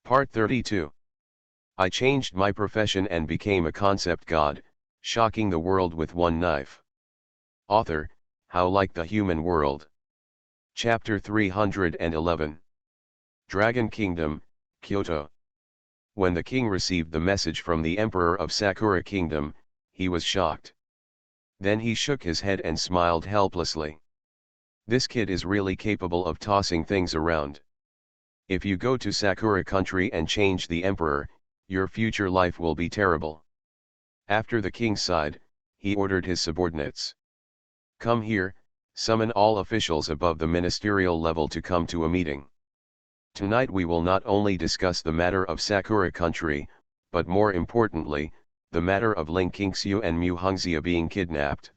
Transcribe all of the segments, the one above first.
Part 32. I changed my profession and became a concept god, shocking the world with one knife. Author, How Like the Human World. Chapter 311. Dragon Kingdom, Kyoto. When the king received the message from the emperor of Sakura Kingdom, he was shocked. Then he shook his head and smiled helplessly. This kid is really capable of tossing things around. If you go to Sakura country and change the emperor, your future life will be terrible. After the king sighed, he ordered his subordinates. Come here, summon all officials above the ministerial level to come to a meeting. Tonight we will not only discuss the matter of Sakura country, but more importantly, the matter of Ling Qingxiu and Mu Hongxia being kidnapped.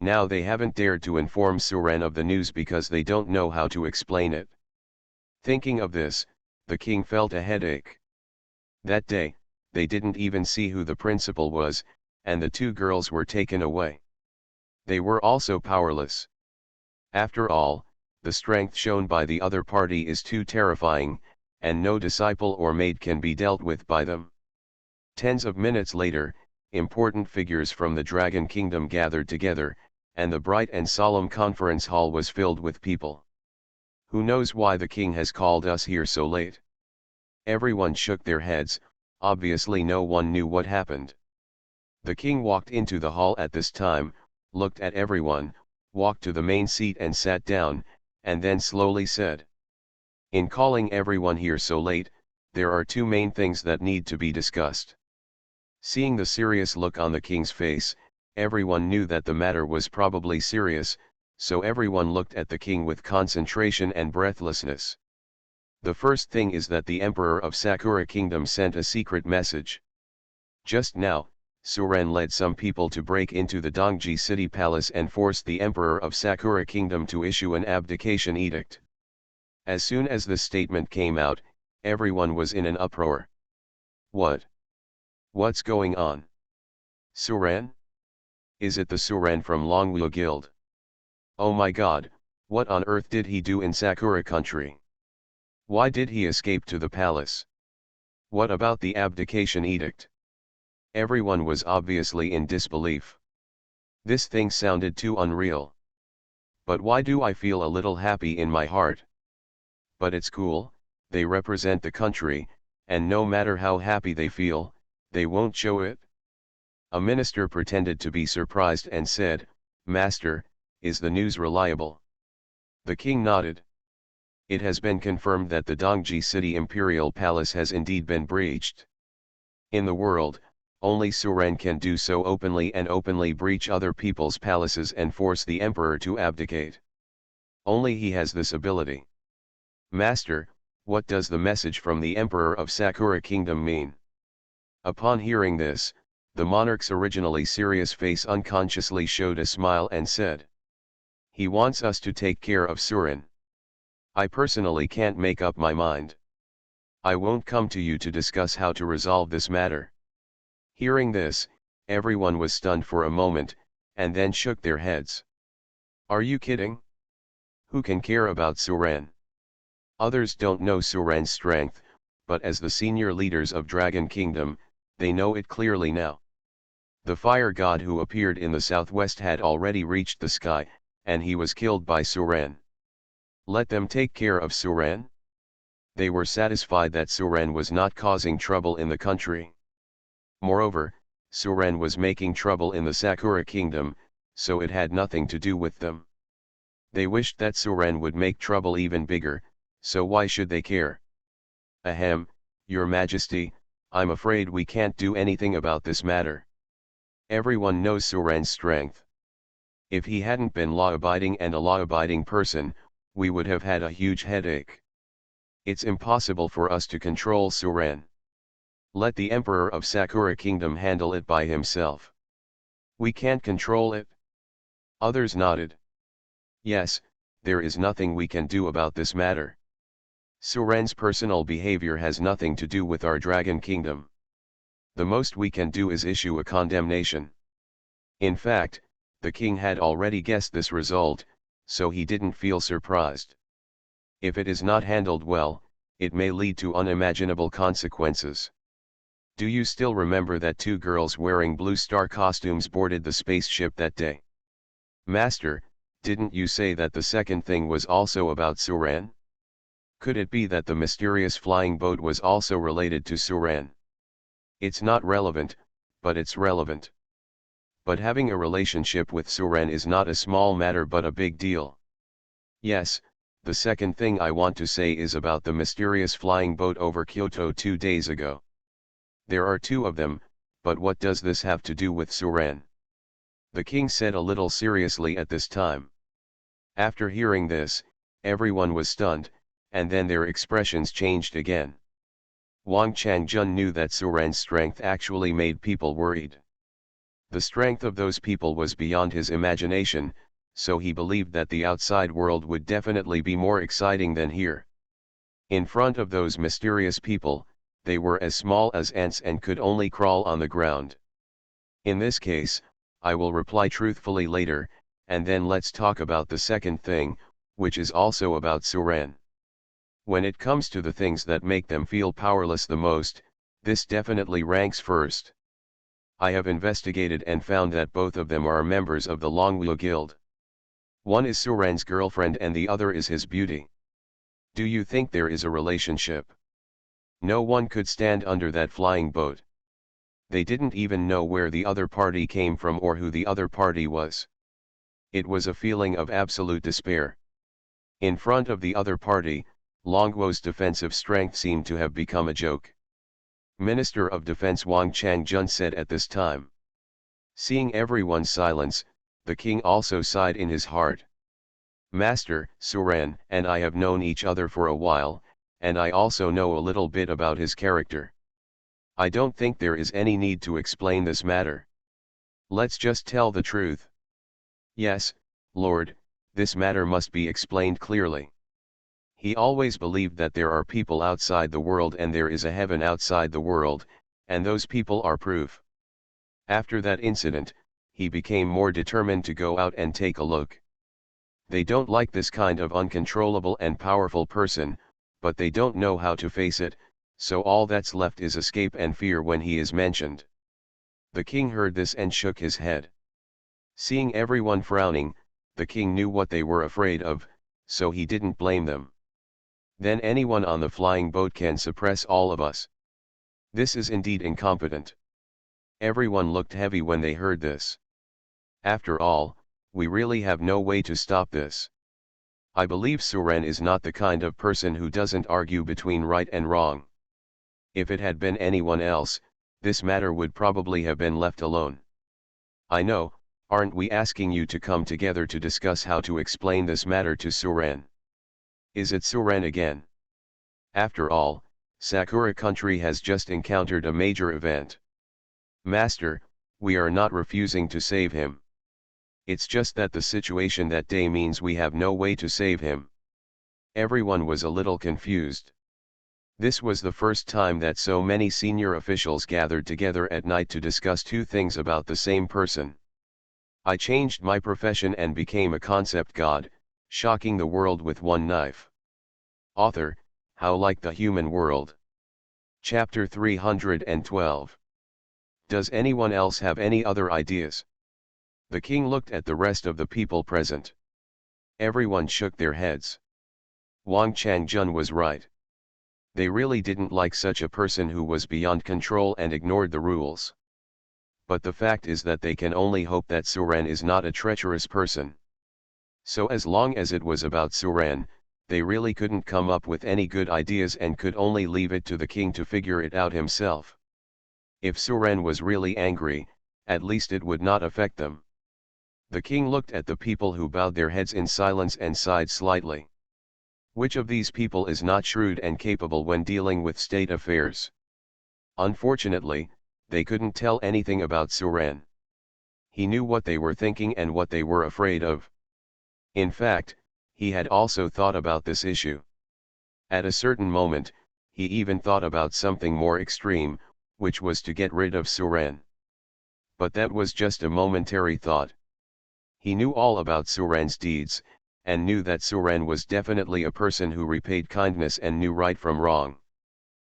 Now they haven't dared to inform Suren of the news because they don't know how to explain it. Thinking of this, the king felt a headache. That day, they didn't even see who the principal was, and the two girls were taken away. They were also powerless. After all, the strength shown by the other party is too terrifying, and no disciple or maid can be dealt with by them. Tens of minutes later, important figures from the Dragon Kingdom gathered together, and the bright and solemn conference hall was filled with people. Who knows why the king has called us here so late? Everyone shook their heads, obviously no one knew what happened. The king walked into the hall at this time, looked at everyone, walked to the main seat and sat down, and then slowly said, "In calling everyone here so late, there are two main things that need to be discussed." Seeing the serious look on the king's face, everyone knew that the matter was probably serious, so everyone looked at the king with concentration and breathlessness. The first thing is that the emperor of Sakura Kingdom sent a secret message. Just now, Suren led some people to break into the Dongji city palace and force the emperor of Sakura Kingdom to issue an abdication edict. As soon as the statement came out, everyone was in an uproar. What's going on? Suren? Is it the Suren from Longwu Guild? Oh my god, what on earth did he do in Sakura country? Why did he escape to the palace? What about the abdication edict? Everyone was obviously in disbelief. This thing sounded too unreal. But why do I feel a little happy in my heart? But it's cool, they represent the country, and no matter how happy they feel, they won't show it. A minister pretended to be surprised and said, "Master, is the news reliable?" The king nodded. It has been confirmed that the Dongji city imperial palace has indeed been breached. In the world, only Suren can do so openly and openly breach other people's palaces and force the emperor to abdicate. Only he has this ability. Master, what does the message from the emperor of Sakura Kingdom mean? Upon hearing this, the monarch's originally serious face unconsciously showed a smile and said, "He wants us to take care of Suren. I personally can't make up my mind. I won't come to you to discuss how to resolve this matter." Hearing this, everyone was stunned for a moment, and then shook their heads. Are you kidding? Who can care about Suren? Others don't know Suren's strength, but as the senior leaders of Dragon Kingdom, they know it clearly now. The fire god who appeared in the southwest had already reached the sky, and he was killed by Suren. Let them take care of Suren? They were satisfied that Suren was not causing trouble in the country. Moreover, Suren was making trouble in the Sakura Kingdom, so it had nothing to do with them. They wished that Suren would make trouble even bigger, so why should they care? Ahem, Your Majesty, I'm afraid we can't do anything about this matter. Everyone knows Suren's strength. If he hadn't been law-abiding and a law-abiding person, we would have had a huge headache. It's impossible for us to control Suren. Let the Emperor of Sakura Kingdom handle it by himself. We can't control it. Others nodded. Yes, there is nothing we can do about this matter. Suren's personal behavior has nothing to do with our Dragon Kingdom. The most we can do is issue a condemnation. In fact, the king had already guessed this result, so he didn't feel surprised. If it is not handled well, it may lead to unimaginable consequences. Do you still remember that two girls wearing blue star costumes boarded the spaceship that day? Master, didn't you say that the second thing was also about Suran? Could it be that the mysterious flying boat was also related to Suran? It's not relevant, but it's relevant. But having a relationship with Suran is not a small matter but a big deal. Yes, the second thing I want to say is about the mysterious flying boat over Kyoto 2 days ago. There are two of them, but what does this have to do with Suran? The king said a little seriously at this time. After hearing this, everyone was stunned, and then their expressions changed again. Wang Changjun knew that Suran's strength actually made people worried. The strength of those people was beyond his imagination, so he believed that the outside world would definitely be more exciting than here. In front of those mysterious people, they were as small as ants and could only crawl on the ground. In this case, I will reply truthfully later, and then let's talk about the second thing, which is also about Suran. When it comes to the things that make them feel powerless the most, this definitely ranks first. I have investigated and found that both of them are members of the Longwu Guild. One is Suran's girlfriend and the other is his beauty. Do you think there is a relationship? No one could stand under that flying boat. They didn't even know where the other party came from or who the other party was. It was a feeling of absolute despair. In front of the other party, Longwu's defensive strength seemed to have become a joke. Minister of Defense Wang Changjun said at this time. Seeing everyone's silence, the king also sighed in his heart. Master, Suran and I have known each other for a while, and I also know a little bit about his character. I don't think there is any need to explain this matter. Let's just tell the truth. Yes, Lord, this matter must be explained clearly. He always believed that there are people outside the world and there is a heaven outside the world, and those people are proof. After that incident, he became more determined to go out and take a look. They don't like this kind of uncontrollable and powerful person, but they don't know how to face it, so all that's left is escape and fear when he is mentioned. The king heard this and shook his head. Seeing everyone frowning, the king knew what they were afraid of, so he didn't blame them. Then anyone on the flying boat can suppress all of us. This is indeed incompetent. Everyone looked heavy when they heard this. After all, we really have no way to stop this. I believe Suren is not the kind of person who doesn't argue between right and wrong. If it had been anyone else, this matter would probably have been left alone. I know, aren't we asking you to come together to discuss how to explain this matter to Suren? Is it Suren again? After all, Sakura country has just encountered a major event. Master, we are not refusing to save him. It's just that the situation that day means we have no way to save him. Everyone was a little confused. This was the first time that so many senior officials gathered together at night to discuss two things about the same person. I changed my profession and became a concept god, shocking the world with one knife. Author, How Like the Human World. Chapter 312. Does anyone else have any other ideas? The king looked at the rest of the people present. Everyone shook their heads. Wang Changjun was right. They really didn't like such a person who was beyond control and ignored the rules. But the fact is that they can only hope that Suren is not a treacherous person. So as long as it was about Suren, they really couldn't come up with any good ideas and could only leave it to the king to figure it out himself. If Suren was really angry, at least it would not affect them. The king looked at the people who bowed their heads in silence and sighed slightly. Which of these people is not shrewd and capable when dealing with state affairs? Unfortunately, they couldn't tell anything about Suren. He knew what they were thinking and what they were afraid of. In fact, he had also thought about this issue. At a certain moment, he even thought about something more extreme, which was to get rid of Suren. But that was just a momentary thought. He knew all about Suren's deeds, and knew that Suren was definitely a person who repaid kindness and knew right from wrong.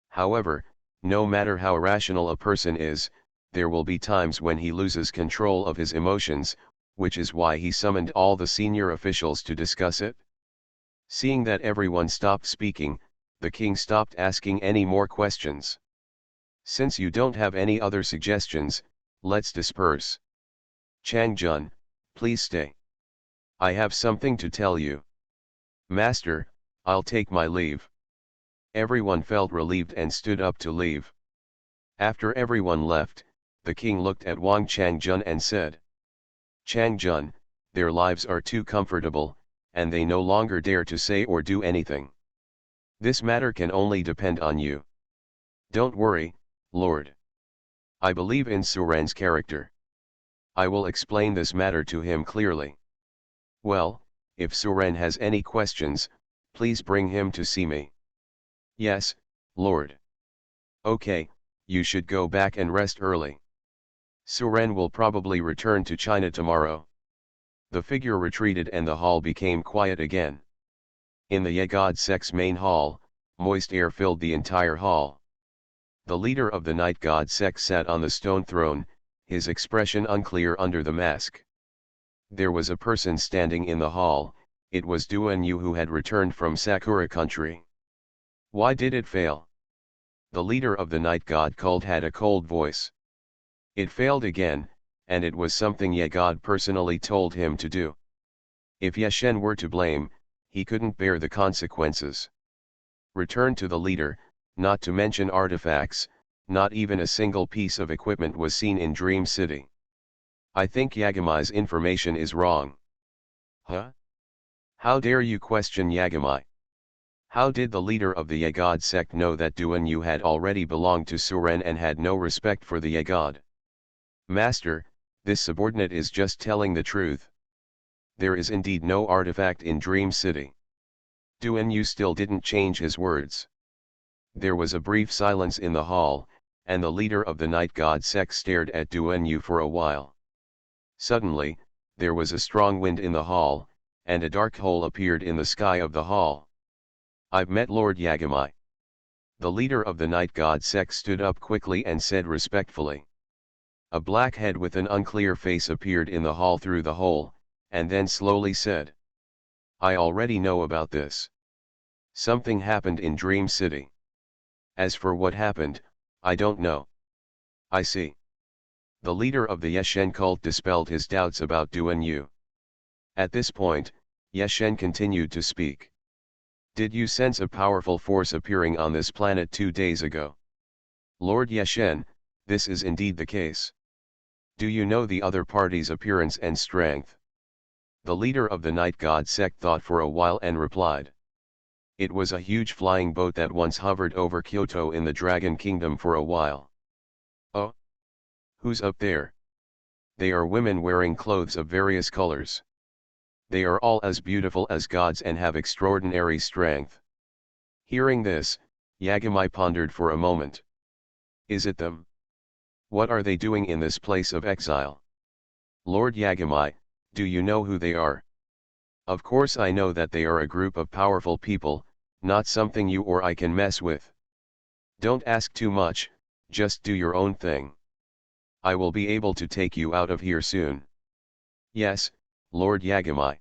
However, no matter how rational a person is, there will be times when he loses control of his emotions, which is why he summoned all the senior officials to discuss it. Seeing that everyone stopped speaking, the king stopped asking any more questions. Since you don't have any other suggestions, let's disperse. Chang Jun, please stay. I have something to tell you. Master, I'll take my leave. Everyone felt relieved and stood up to leave. After everyone left, the king looked at Wang Changjun and said, Changjun, their lives are too comfortable, and they no longer dare to say or do anything. This matter can only depend on you. Don't worry, Lord. I believe in Suren's character. I will explain this matter to him clearly. Well, if Suren has any questions, please bring him to see me. Yes, Lord. Okay, you should go back and rest early. Suren will probably return to China tomorrow. The figure retreated and the hall became quiet again. In the Yegod sect's main hall, moist air filled the entire hall. The leader of the night god sect sat on the stone throne, his expression unclear under the mask. There was a person standing in the hall, it was Duan Yu who had returned from Sakura country. Why did it fail? The leader of the night god cult had a cold voice. It failed again, and it was something Yegod personally told him to do. If Yeshen were to blame, he couldn't bear the consequences. Return to the leader, not to mention artifacts, not even a single piece of equipment was seen in Dream City. I think Yagamai's information is wrong. Huh? How dare you question Yagamai? How did the leader of the Yegod sect know that Duan Yu had already belonged to Suren and had no respect for the Yegod? Master, this subordinate is just telling the truth. There is indeed no artifact in Dream City. Duan Yu still didn't change his words. There was a brief silence in the hall, and the leader of the night god sect stared at Duan Yu for a while. Suddenly, there was a strong wind in the hall, and a dark hole appeared in the sky of the hall. I've met Lord Yagamai. The leader of the night god sect stood up quickly and said respectfully. A black head with an unclear face appeared in the hall through the hole, and then slowly said. I already know about this. Something happened in Dream City. As for what happened, I don't know. I see. The leader of the Yeshen cult dispelled his doubts about Duan Yu. At this point, Yeshen continued to speak. Did you sense a powerful force appearing on this planet 2 days ago? Lord Yeshen, this is indeed the case. Do you know the other party's appearance and strength? The leader of the night god sect thought for a while and replied. It was a huge flying boat that once hovered over Kyoto in the Dragon Kingdom for a while. Oh? Who's up there? They are women wearing clothes of various colors. They are all as beautiful as gods and have extraordinary strength. Hearing this, Yagamai pondered for a moment. Is it them? What are they doing in this place of exile? Lord Yagamai, do you know who they are? Of course I know that they are a group of powerful people, not something you or I can mess with. Don't ask too much, just do your own thing. I will be able to take you out of here soon. Yes, Lord Yagamai.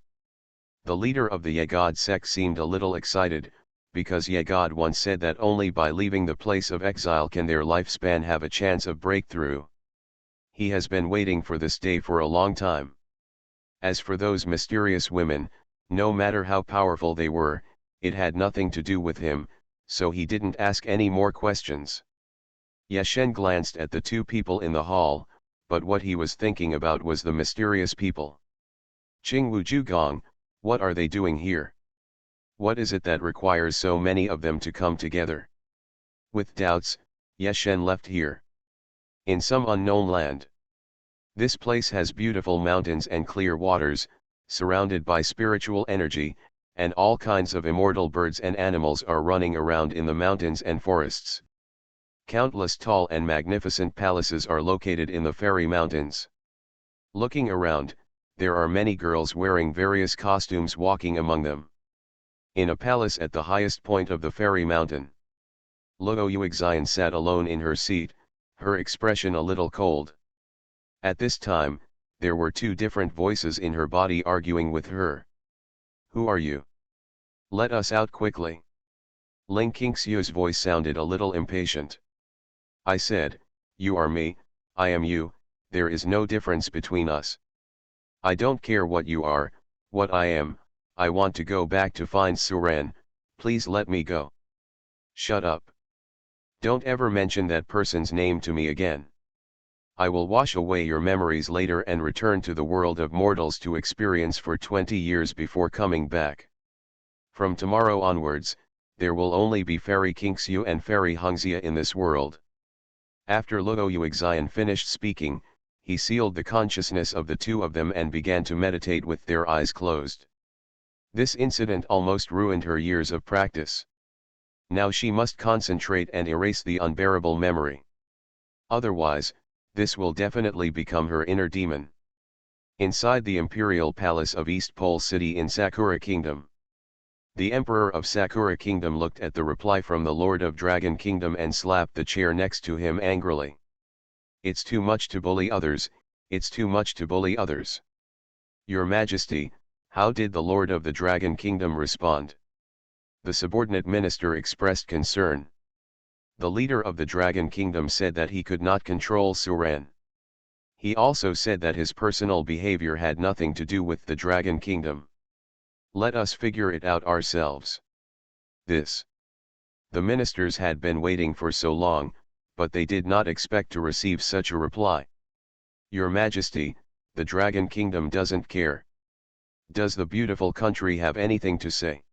The leader of the Yegod sect seemed a little excited, because Yegod once said that only by leaving the place of exile can their lifespan have a chance of breakthrough. He has been waiting for this day for a long time. As for those mysterious women, no matter how powerful they were, it had nothing to do with him, so he didn't ask any more questions. Yeshen glanced at the two people in the hall, but what he was thinking about was the mysterious people. Qingwu Zhugong, what are they doing here? What is it that requires so many of them to come together? With doubts, Yeshen left here. In some unknown land. This place has beautiful mountains and clear waters, surrounded by spiritual energy, and all kinds of immortal birds and animals are running around in the mountains and forests. Countless tall and magnificent palaces are located in the fairy mountains. Looking around, there are many girls wearing various costumes walking among them. In a palace at the highest point of the fairy mountain, Luo Yuxian sat alone in her seat, her expression a little cold. At this time, there were two different voices in her body arguing with her. Who are you? Let us out quickly. Ling Qingxiu's voice sounded a little impatient. I said, you are me, I am you, there is no difference between us. I don't care what you are, what I am, I want to go back to find Suran, please let me go. Shut up. Don't ever mention that person's name to me again. I will wash away your memories later and return to the world of mortals to experience for 20 years before coming back. From tomorrow onwards, there will only be Fairy Qingxiu and Fairy Hengxia in this world. After Luo Yuxian finished speaking, he sealed the consciousness of the two of them and began to meditate with their eyes closed. This incident almost ruined her years of practice. Now she must concentrate and erase the unbearable memory. Otherwise, this will definitely become her inner demon. Inside the imperial palace of East Pole City in Sakura Kingdom, the Emperor of Sakura Kingdom looked at the reply from the Lord of Dragon Kingdom and slapped the chair next to him angrily. It's too much to bully others, it's too much to bully others. Your Majesty, how did the Lord of the Dragon Kingdom respond? The subordinate minister expressed concern. The leader of the Dragon Kingdom said that he could not control Suran. He also said that his personal behavior had nothing to do with the Dragon Kingdom. Let us figure it out ourselves. The ministers had been waiting for so long, but they did not expect to receive such a reply. Your Majesty, the Dragon Kingdom doesn't care. Does the beautiful country have anything to say?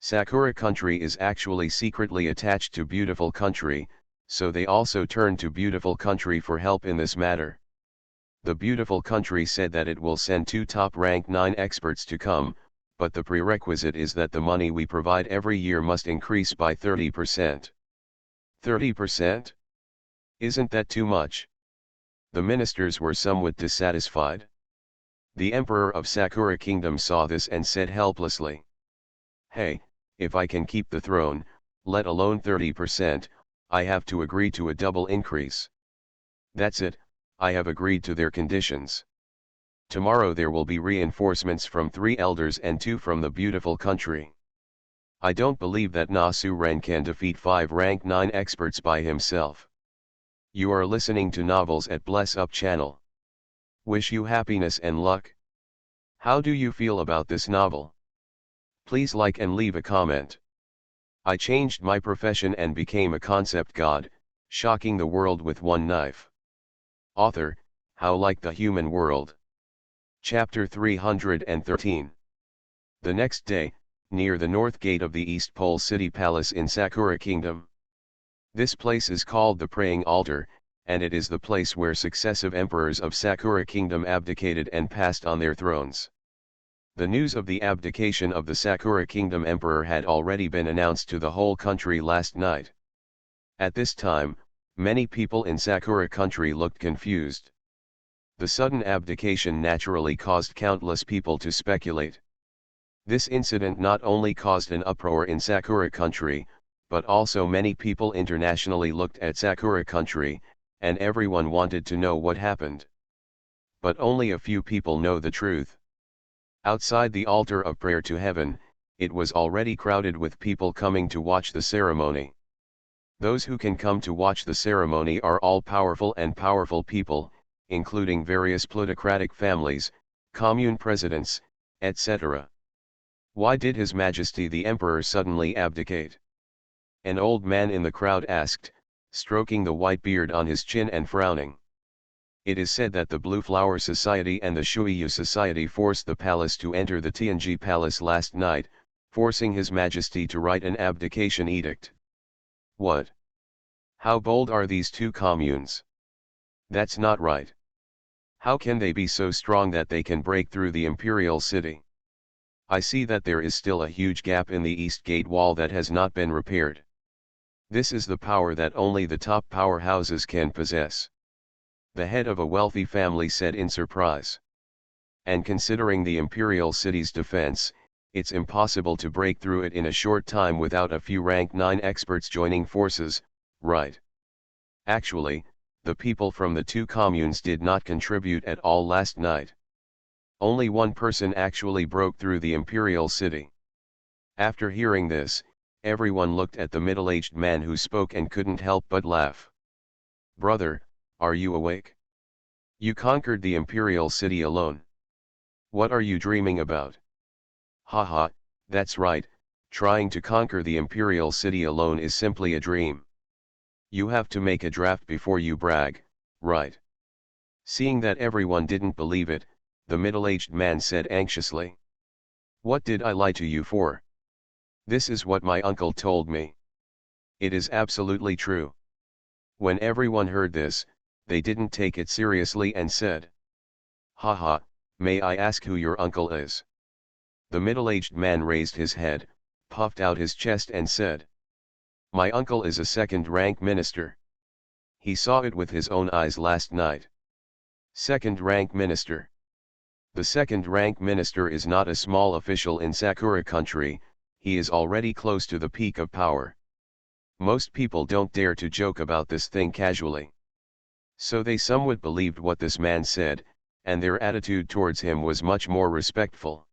Sakura country is actually secretly attached to beautiful country, so they also turn to beautiful country for help in this matter. The beautiful country said that it will send 2 top rank 9 experts to come, but the prerequisite is that the money we provide every year must increase by 30%. 30%? Isn't that too much? The ministers were somewhat dissatisfied. The Emperor of Sakura Kingdom saw this and said helplessly, hey, if I can keep the throne, let alone 30%, I have to agree to a double increase. That's it, I have agreed to their conditions. Tomorrow there will be reinforcements from 3 elders and 2 from the beautiful country. I don't believe that Na Su-ren can defeat 5 rank 9 experts by himself. You are listening to Novels at Bless Up channel. Wish you happiness and luck. How do you feel about this novel? Please like and leave a comment. I changed my profession and became a concept god, shocking the world with one knife. Author, How Like the Human World. Chapter 313. The next day, near the north gate of the East Pole City Palace in Sakura Kingdom. This place is called the Praying Altar, and it is the place where successive emperors of Sakura Kingdom abdicated and passed on their thrones. The news of the abdication of the Sakura Kingdom Emperor had already been announced to the whole country last night. At this time, many people in Sakura country looked confused. The sudden abdication naturally caused countless people to speculate. This incident not only caused an uproar in Sakura country, but also many people internationally looked at Sakura country, and everyone wanted to know what happened. But only a few people know the truth. Outside the altar of prayer to heaven, it was already crowded with people coming to watch the ceremony. Those who can come to watch the ceremony are all powerful and powerful people, including various plutocratic families, commune presidents, etc. Why did His Majesty the Emperor suddenly abdicate? An old man in the crowd asked, stroking the white beard on his chin and frowning. It is said that the Blue Flower Society and the Shuiyu Society forced the palace to enter the Tianji Palace last night, forcing His Majesty to write an abdication edict. What? How bold are these two communes? That's not right. How can they be so strong that they can break through the imperial city? I see that there is still a huge gap in the east gate wall that has not been repaired. This is the power that only the top powerhouses can possess. The head of a wealthy family said in surprise. And considering the imperial city's defense, it's impossible to break through it in a short time without a few rank 9 experts joining forces, right? Actually, the people from the two communes did not contribute at all last night. Only one person actually broke through the imperial city. After hearing this, everyone looked at the middle-aged man who spoke and couldn't help but laugh. Brother, are you awake? You conquered the imperial city alone. What are you dreaming about? Haha, that's right, trying to conquer the imperial city alone is simply a dream. You have to make a draft before you brag, right? Seeing that everyone didn't believe it, the middle-aged man said anxiously. What did I lie to you for? This is what my uncle told me. It is absolutely true. When everyone heard this, they didn't take it seriously and said, Haha, may I ask who your uncle is? The middle-aged man raised his head, puffed out his chest and said, My uncle is a second-rank minister. He saw it with his own eyes last night. Second-rank minister. The second-rank minister is not a small official in Sakura country, he is already close to the peak of power. Most people don't dare to joke about this thing casually. So they somewhat believed what this man said, and their attitude towards him was much more respectful.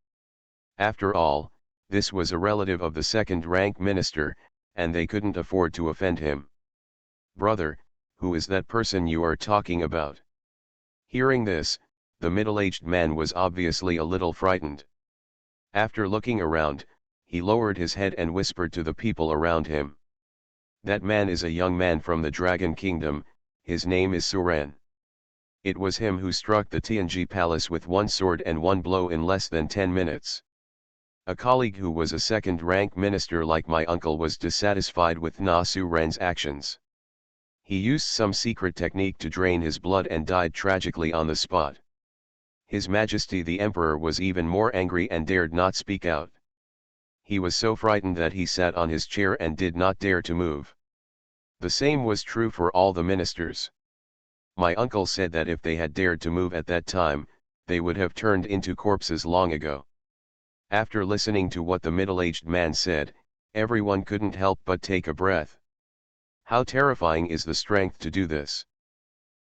After all, this was a relative of the second-rank minister, and they couldn't afford to offend him. Brother, who is that person you are talking about? Hearing this, the middle-aged man was obviously a little frightened. After looking around, he lowered his head and whispered to the people around him. That man is a young man from the Dragon Kingdom, his name is Suren. It was him who struck the Tianji Palace with one sword and one blow in less than 10 minutes. A colleague who was a second-rank minister like my uncle was dissatisfied with Na Suren's actions. He used some secret technique to drain his blood and died tragically on the spot. His Majesty the Emperor was even more angry and dared not speak out. He was so frightened that he sat on his chair and did not dare to move. The same was true for all the ministers. My uncle said that if they had dared to move at that time, they would have turned into corpses long ago. After listening to what the middle-aged man said, everyone couldn't help but take a breath. How terrifying is the strength to do this?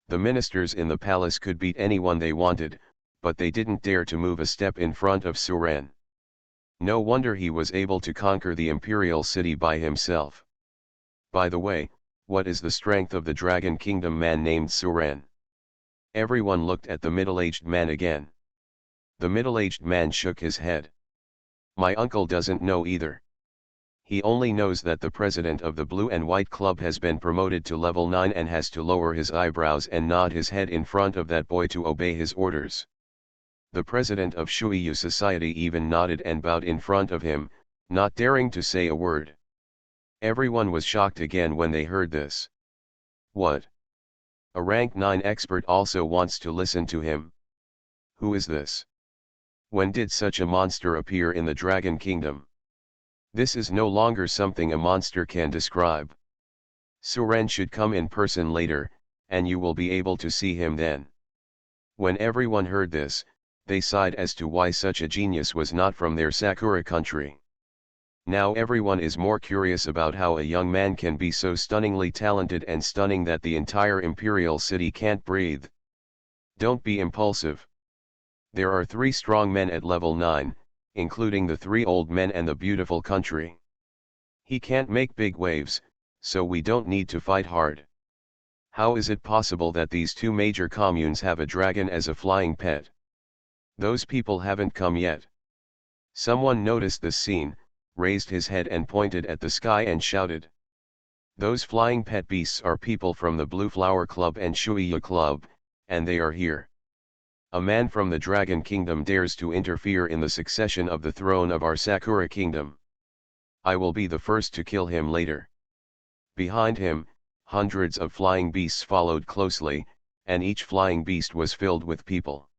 The ministers in the palace could beat anyone they wanted, but they didn't dare to move a step in front of Suren. No wonder he was able to conquer the imperial city by himself. By the way, what is the strength of the Dragon Kingdom man named Suren? Everyone looked at the middle-aged man again. The middle-aged man shook his head. My uncle doesn't know either. He only knows that the president of the Blue and White Club has been promoted to level 9 and has to lower his eyebrows and nod his head in front of that boy to obey his orders. The president of Shuiyu Society even nodded and bowed in front of him, not daring to say a word. Everyone was shocked again when they heard this. What? A rank 9 expert also wants to listen to him? Who is this? When did such a monster appear in the Dragon Kingdom? This is no longer something a monster can describe. Suren should come in person later, and you will be able to see him then. When everyone heard this, they sighed as to why such a genius was not from their Sakura country. Now everyone is more curious about how a young man can be so stunningly talented and stunning that the entire imperial city can't breathe. Don't be impulsive. There are 3 strong men at level 9, including the 3 old men and the beautiful country. He can't make big waves, so we don't need to fight hard. How is it possible that these 2 major communes have a dragon as a flying pet? Those people haven't come yet. Someone noticed this scene, raised his head and pointed at the sky and shouted. Those flying pet beasts are people from the Blue Flower Club and Shuiyu Club, and they are here. A man from the Dragon Kingdom dares to interfere in the succession of the throne of our Sakura Kingdom. I will be the first to kill him later. Behind him, hundreds of flying beasts followed closely, and each flying beast was filled with people.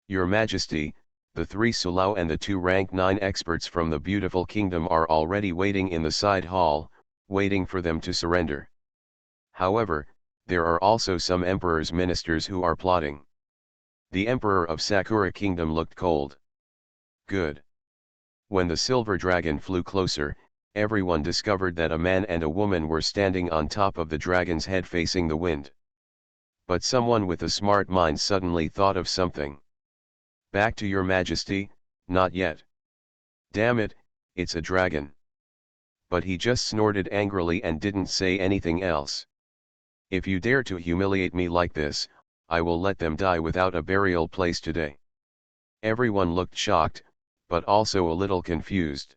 Your Majesty, the 3 Sulao and the 2 rank 9 experts from the beautiful kingdom are already waiting in the side hall, waiting for them to surrender. However, there are also some emperor's ministers who are plotting. The emperor of Sakura Kingdom looked cold. Good. When the silver dragon flew closer, everyone discovered that a man and a woman were standing on top of the dragon's head facing the wind. But someone with a smart mind suddenly thought of something. Back to your majesty, not yet. Damn it, it's a dragon. But he just snorted angrily and didn't say anything else. If you dare to humiliate me like this, I will let them die without a burial place today. Everyone looked shocked, but also a little confused.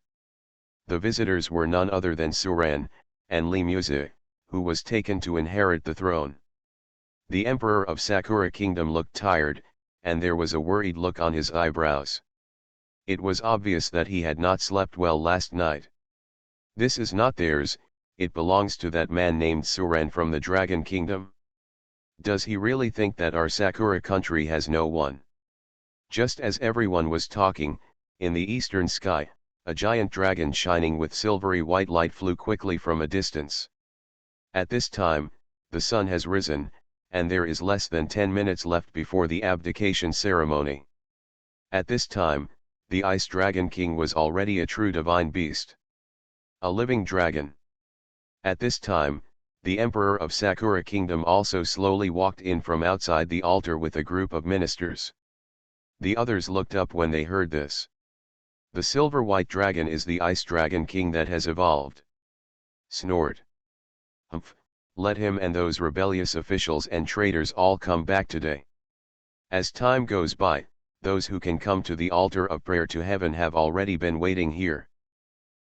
The visitors were none other than Suran, and Li Muze, who was taken to inherit the throne. The emperor of Sakura Kingdom looked tired, and there was a worried look on his eyebrows. It was obvious that he had not slept well last night. This is not theirs, it belongs to that man named Suran from the Dragon Kingdom. Does he really think that our Sakura country has no one? Just as everyone was talking, in the eastern sky, a giant dragon shining with silvery white light flew quickly from a distance. At this time, the sun has risen, and there is less than 10 minutes left before the abdication ceremony. At this time, the Ice Dragon King was already a true divine beast. A living dragon. At this time, the Emperor of Sakura Kingdom also slowly walked in from outside the altar with a group of ministers. The others looked up when they heard this. The silver-white dragon is the Ice Dragon King that has evolved. Snort. Humph, let him and those rebellious officials and traitors all come back today. As time goes by, those who can come to the altar of prayer to heaven have already been waiting here.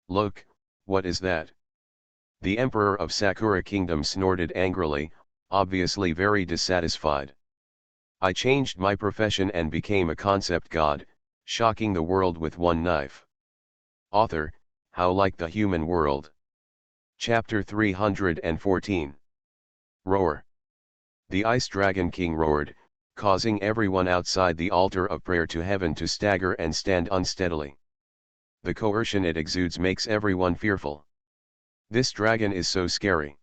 Look, what is that? The Emperor of Sakura Kingdom snorted angrily, obviously very dissatisfied. I changed my profession and became a concept god, shocking the world with one knife. Author, how like the human world. Chapter 314. Roar. The Ice Dragon King roared, causing everyone outside the altar of prayer to heaven to stagger and stand unsteadily. The coercion it exudes makes everyone fearful. This dragon is so scary.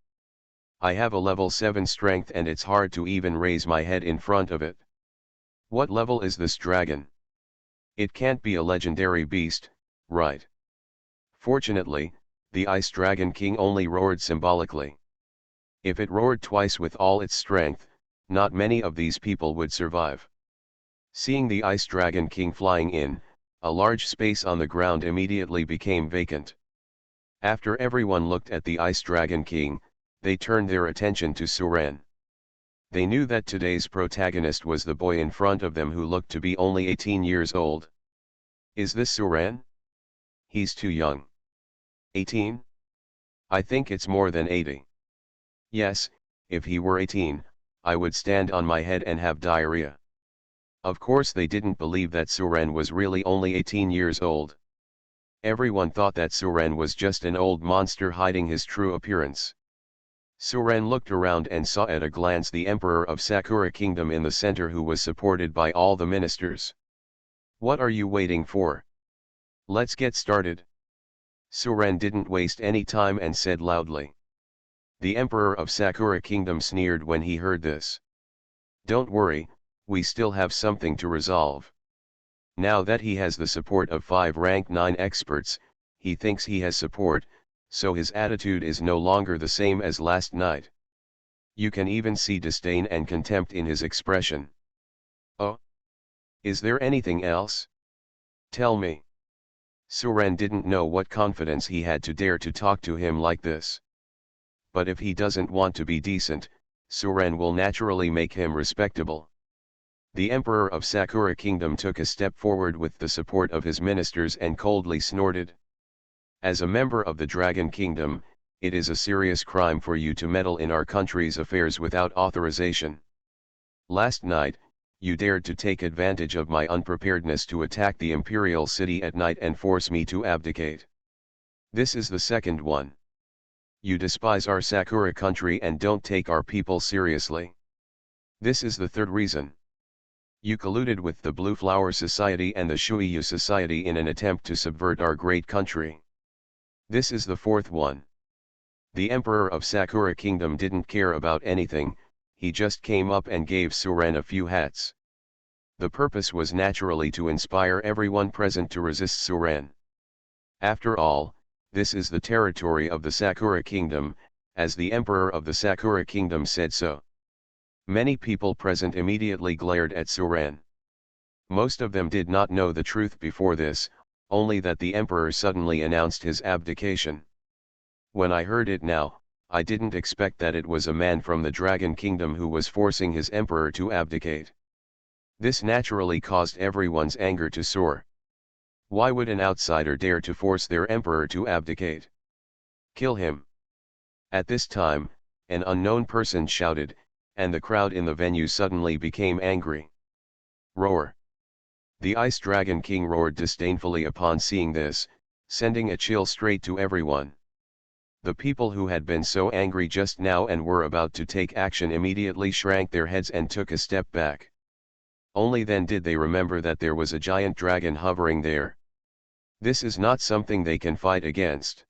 I have a level 7 strength and it's hard to even raise my head in front of it. What level is this dragon? It can't be a legendary beast, right? Fortunately, the Ice Dragon King only roared symbolically. If it roared twice with all its strength, not many of these people would survive. Seeing the Ice Dragon King flying in, a large space on the ground immediately became vacant. After everyone looked at the Ice Dragon King, they turned their attention to Suran. They knew that today's protagonist was the boy in front of them who looked to be only 18 years old. Is this Suran? He's too young. 18? I think it's more than 80. Yes, if he were 18, I would stand on my head and have diarrhea. Of course they didn't believe that Suran was really only 18 years old. Everyone thought that Suran was just an old monster hiding his true appearance. Suran looked around and saw at a glance the Emperor of Sakura Kingdom in the center who was supported by all the ministers. What are you waiting for? Let's get started. Suran didn't waste any time and said loudly. The Emperor of Sakura Kingdom sneered when he heard this. Don't worry, we still have something to resolve. Now that he has the support of 5 rank 9 experts, he thinks he has support, so his attitude is no longer the same as last night. You can even see disdain and contempt in his expression. Oh? Is there anything else? Tell me. Suran didn't know what confidence he had to dare to talk to him like this. But if he doesn't want to be decent, Suran will naturally make him respectable. The Emperor of Sakura Kingdom took a step forward with the support of his ministers and coldly snorted. As a member of the Dragon Kingdom, it is a serious crime for you to meddle in our country's affairs without authorization. Last night, you dared to take advantage of my unpreparedness to attack the imperial city at night and force me to abdicate. This is the second one. You despise our Sakura country and don't take our people seriously. This is the third reason. You colluded with the Blue Flower Society and the Shuiyu Society in an attempt to subvert our great country. This is the fourth one. The Emperor of Sakura Kingdom didn't care about anything, he just came up and gave Suran a few hats. The purpose was naturally to inspire everyone present to resist Suren. After all, this is the territory of the Sakura Kingdom, as the Emperor of the Sakura Kingdom said so. Many people present immediately glared at Suren. Most of them did not know the truth before this, only that the Emperor suddenly announced his abdication. When I heard it now, I didn't expect that it was a man from the Dragon Kingdom who was forcing his Emperor to abdicate. This naturally caused everyone's anger to soar. Why would an outsider dare to force their Emperor to abdicate? Kill him! At this time, an unknown person shouted, and the crowd in the venue suddenly became angry. Roar! The Ice Dragon King roared disdainfully upon seeing this, sending a chill straight to everyone. The people who had been so angry just now and were about to take action immediately shrank their heads and took a step back. Only then did they remember that there was a giant dragon hovering there. This is not something they can fight against.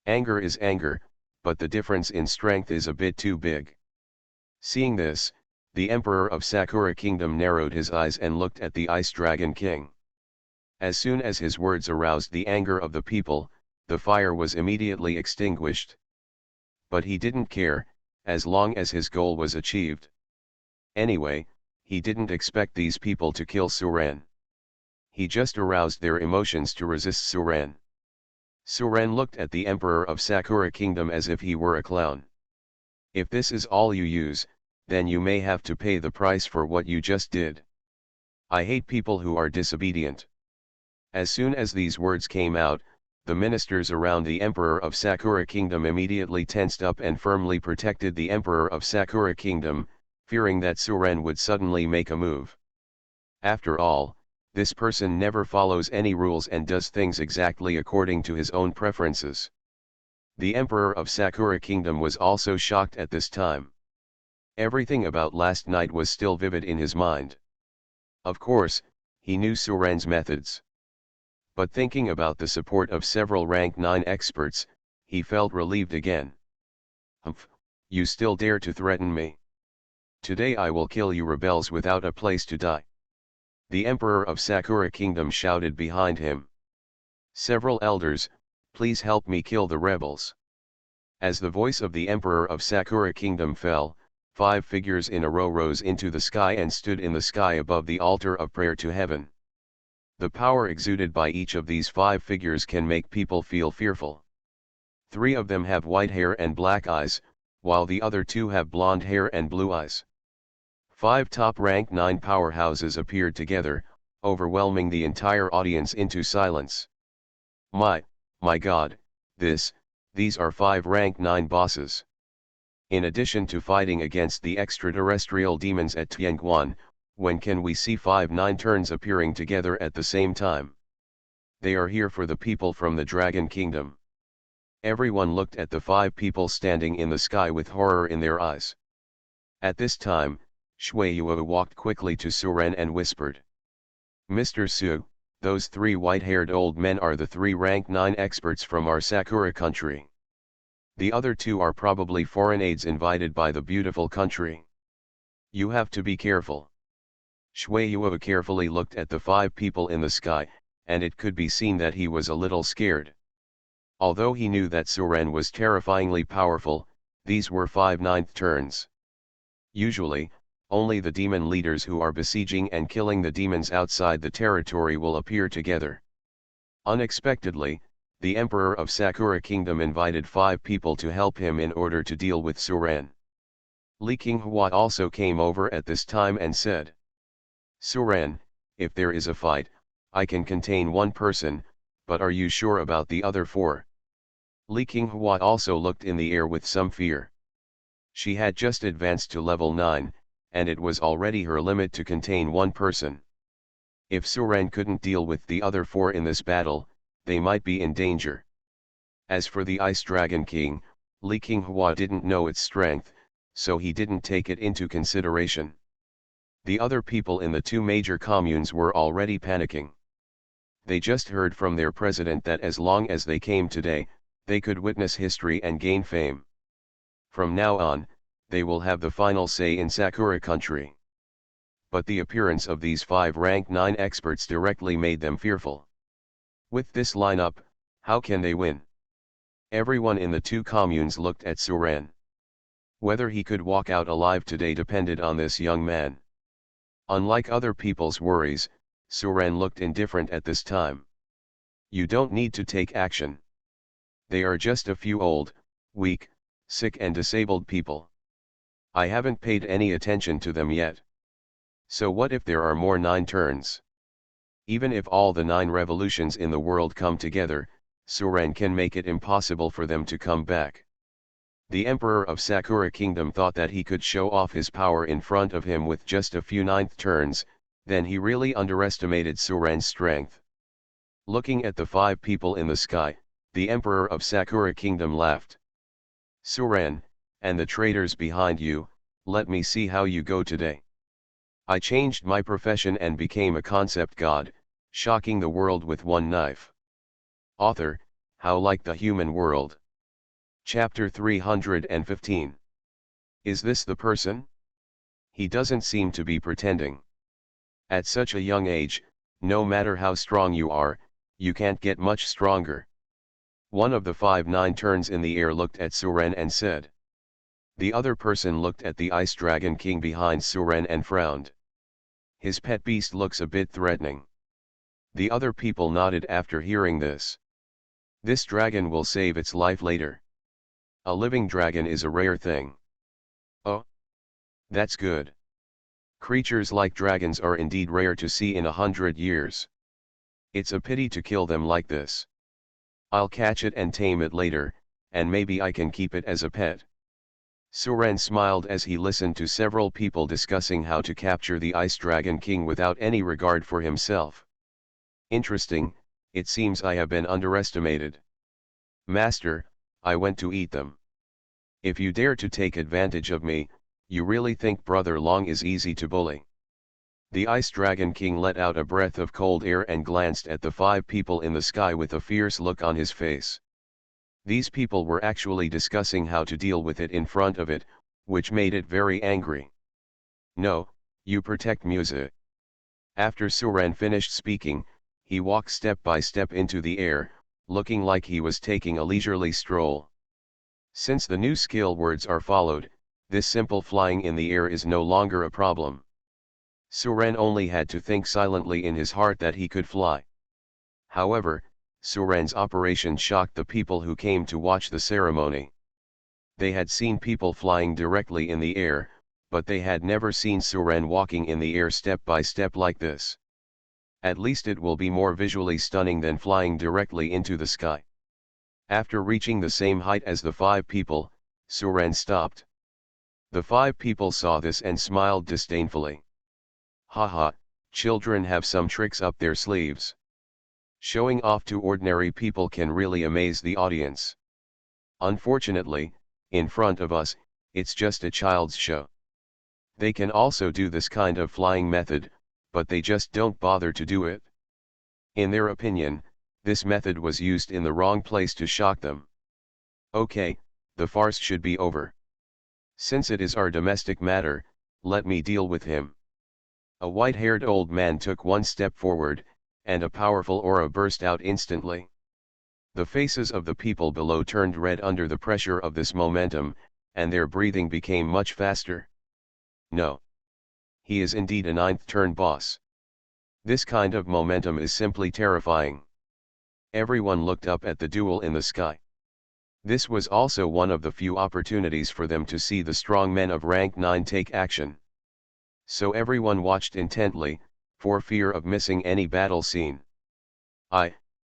Anger is anger, but the difference in strength is a bit too big. Seeing this, the Emperor of Sakura Kingdom narrowed his eyes and looked at the Ice Dragon King. As soon as his words aroused the anger of the people, the fire was immediately extinguished. But he didn't care, as long as his goal was achieved. Anyway, he didn't expect these people to kill Suren. He just aroused their emotions to resist Suren. Suren looked at the Emperor of Sakura Kingdom as if he were a clown. If this is all you use, then you may have to pay the price for what you just did. I hate people who are disobedient. As soon as these words came out, the ministers around the Emperor of Sakura Kingdom immediately tensed up and firmly protected the Emperor of Sakura Kingdom, fearing that Suren would suddenly make a move. After all, this person never follows any rules and does things exactly according to his own preferences. The Emperor of Sakura Kingdom was also shocked at this time. Everything about last night was still vivid in his mind. Of course, he knew Suren's methods. But thinking about the support of several rank 9 experts, he felt relieved again. Humph, you still dare to threaten me? Today I will kill you rebels without a place to die. The Emperor of Sakura Kingdom shouted behind him. Several elders, please help me kill the rebels. As the voice of the Emperor of Sakura Kingdom fell, 5 figures in a row rose into the sky and stood in the sky above the altar of prayer to heaven. The power exuded by each of these 5 figures can make people feel fearful. 3 of them have white hair and black eyes, while the other 2 have blonde hair and blue eyes. 5 top rank 9 powerhouses appeared together, overwhelming the entire audience into silence. My God, these are 5 rank 9 bosses. In addition to fighting against the extraterrestrial demons at Tianguan, when can we see 5 9 turns appearing together at the same time? They are here for the people from the Dragon Kingdom. Everyone looked at the 5 people standing in the sky with horror in their eyes. At this time, Shueyu walked quickly to Suren and whispered. Mr. Su, those 3 white-haired old men are the 3 rank 9 experts from our Sakura country. The other 2 are probably foreign aides invited by the beautiful country. You have to be careful. Shueyu carefully looked at the 5 people in the sky, and it could be seen that he was a little scared. Although he knew that Suren was terrifyingly powerful, these were 5 9th turns. Usually, only the demon leaders who are besieging and killing the demons outside the territory will appear together. Unexpectedly, the Emperor of Sakura Kingdom invited 5 people to help him in order to deal with Suren. Li Qinghua also came over at this time and said, Suren, if there is a fight, I can contain 1 person, but are you sure about the other 4? Li Qinghua also looked in the air with some fear. She had just advanced to level 9, and it was already her limit to contain 1 person. If Suren couldn't deal with the other 4 in this battle, they might be in danger. As for the Ice Dragon King, Li Qinghua didn't know its strength, so he didn't take it into consideration. The other people in the 2 major communes were already panicking. They just heard from their president that as long as they came today, they could witness history and gain fame. From now on, they will have the final say in Sakura country. but the appearance of these 5 rank 9 experts directly made them fearful. With this lineup, how can they win? Everyone in the 2 communes looked at Suren. Whether he could walk out alive today depended on this young man. Unlike other people's worries, Suren looked indifferent at this time. You don't need to take action. They are just a few old, weak, sick and disabled people. I haven't paid any attention to them yet. So what if there are more 9 turns? Even if all the 9 revolutions in the world come together, Suren can make it impossible for them to come back. The Emperor of Sakura Kingdom thought that he could show off his power in front of him with just a few 9th turns, then he really underestimated Suren's strength. Looking at the 5 people in the sky, the Emperor of Sakura Kingdom laughed. Suren, and the traitors behind you, let me see how you go today. I changed my profession and became a concept god, shocking the world with one knife. Author, how like the human world. Chapter 315. Is this the person? He doesn't seem to be pretending. At such a young age, no matter how strong you are, you can't get much stronger. One of the 5 9 turns in the air looked at Suren and said. The other person looked at the Ice Dragon King behind Suren and frowned. His pet beast looks a bit threatening. The other people nodded after hearing this. This dragon will save its life later. A living dragon is a rare thing. Oh. That's good. Creatures like dragons are indeed rare to see in 100 years. It's a pity to kill them like this. I'll catch it and tame it later, and maybe I can keep it as a pet. Suren smiled as he listened to several people discussing how to capture the Ice Dragon King without any regard for himself. Interesting, it seems I have been underestimated. Master, I went to eat them. If you dare to take advantage of me, you really think Brother Long is easy to bully? The Ice Dragon King let out a breath of cold air and glanced at the 5 people in the sky with a fierce look on his face. These people were actually discussing how to deal with it in front of it, which made it very angry. No, you protect Musa. After Suren finished speaking, he walked step by step into the air, looking like he was taking a leisurely stroll. Since the new skill words are followed, this simple flying in the air is no longer a problem. Suren only had to think silently in his heart that he could fly. However, Suren's operation shocked the people who came to watch the ceremony. They had seen people flying directly in the air, but they had never seen Suren walking in the air step by step like this. At least it will be more visually stunning than flying directly into the sky. After reaching the same height as the 5 people, Suren stopped. The 5 people saw this and smiled disdainfully. Haha, children have some tricks up their sleeves. Showing off to ordinary people can really amaze the audience. Unfortunately, in front of us, it's just a child's show. They can also do this kind of flying method, but they just don't bother to do it. In their opinion, this method was used in the wrong place to shock them. Okay, the farce should be over. Since it is our domestic matter, let me deal with him. A white-haired old man took one step forward, and a powerful aura burst out instantly. The faces of the people below turned red under the pressure of this momentum, and their breathing became much faster. No. He is indeed a 9th turn boss. This kind of momentum is simply terrifying. Everyone looked up at the duel in the sky. This was also one of the few opportunities for them to see the strong men of rank 9 take action. So everyone watched intently, for fear of missing any battle scene.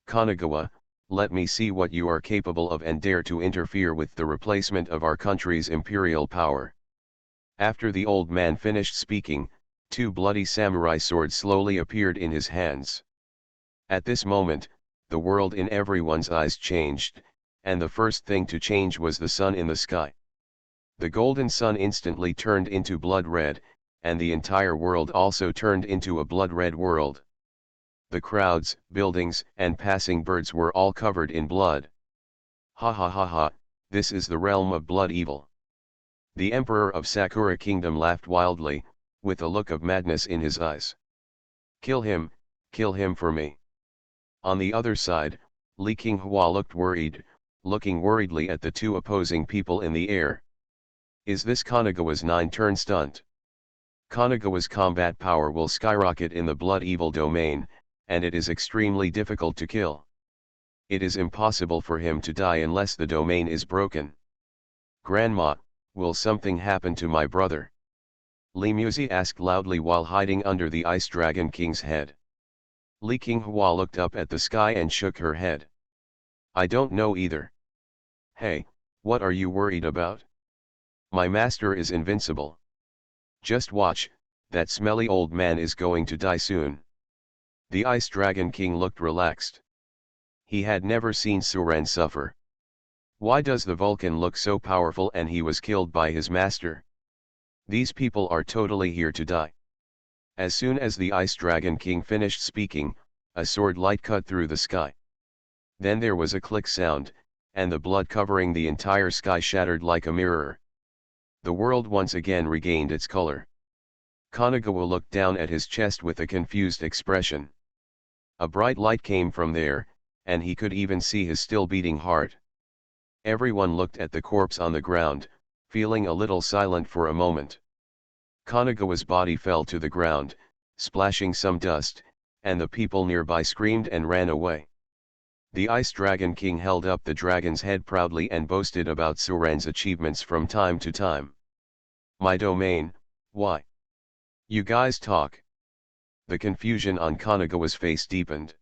Kanagawa, let me see what you are capable of and dare to interfere with the replacement of our country's imperial power. After the old man finished speaking, 2 bloody samurai swords slowly appeared in his hands. At this moment, the world in everyone's eyes changed, and the first thing to change was the sun in the sky. The golden sun instantly turned into blood red, and the entire world also turned into a blood-red world. The crowds, buildings, and passing birds were all covered in blood. Ha ha ha ha, this is the realm of blood evil. The Emperor of Sakura Kingdom laughed wildly, with a look of madness in his eyes. Kill him for me. On the other side, Li Qinghua looked worried, looking worriedly at the two opposing people in the air. Is this Kanagawa's 9-turn stunt? Kanagawa's combat power will skyrocket in the blood evil domain, and it is extremely difficult to kill. It is impossible for him to die unless the domain is broken. Grandma, will something happen to my brother? Li Muzi asked loudly while hiding under the Ice Dragon King's head. Li Qinghua looked up at the sky and shook her head. I don't know either. Hey, what are you worried about? My master is invincible. Just watch, that smelly old man is going to die soon. The Ice Dragon King looked relaxed. He had never seen Suren suffer. Why does the Vulcan look so powerful and he was killed by his master? These people are totally here to die. As soon as the Ice Dragon King finished speaking, a sword light cut through the sky. Then there was a click sound, and the blood covering the entire sky shattered like a mirror. The world once again regained its color. Kanagawa looked down at his chest with a confused expression. A bright light came from there, and he could even see his still beating heart. Everyone looked at the corpse on the ground, feeling a little silent for a moment. Kanagawa's body fell to the ground, splashing some dust, and the people nearby screamed and ran away. The Ice Dragon King held up the dragon's head proudly and boasted about Suren's achievements from time to time. My domain, why? You guys talk. The confusion on Kanagawa's face deepened.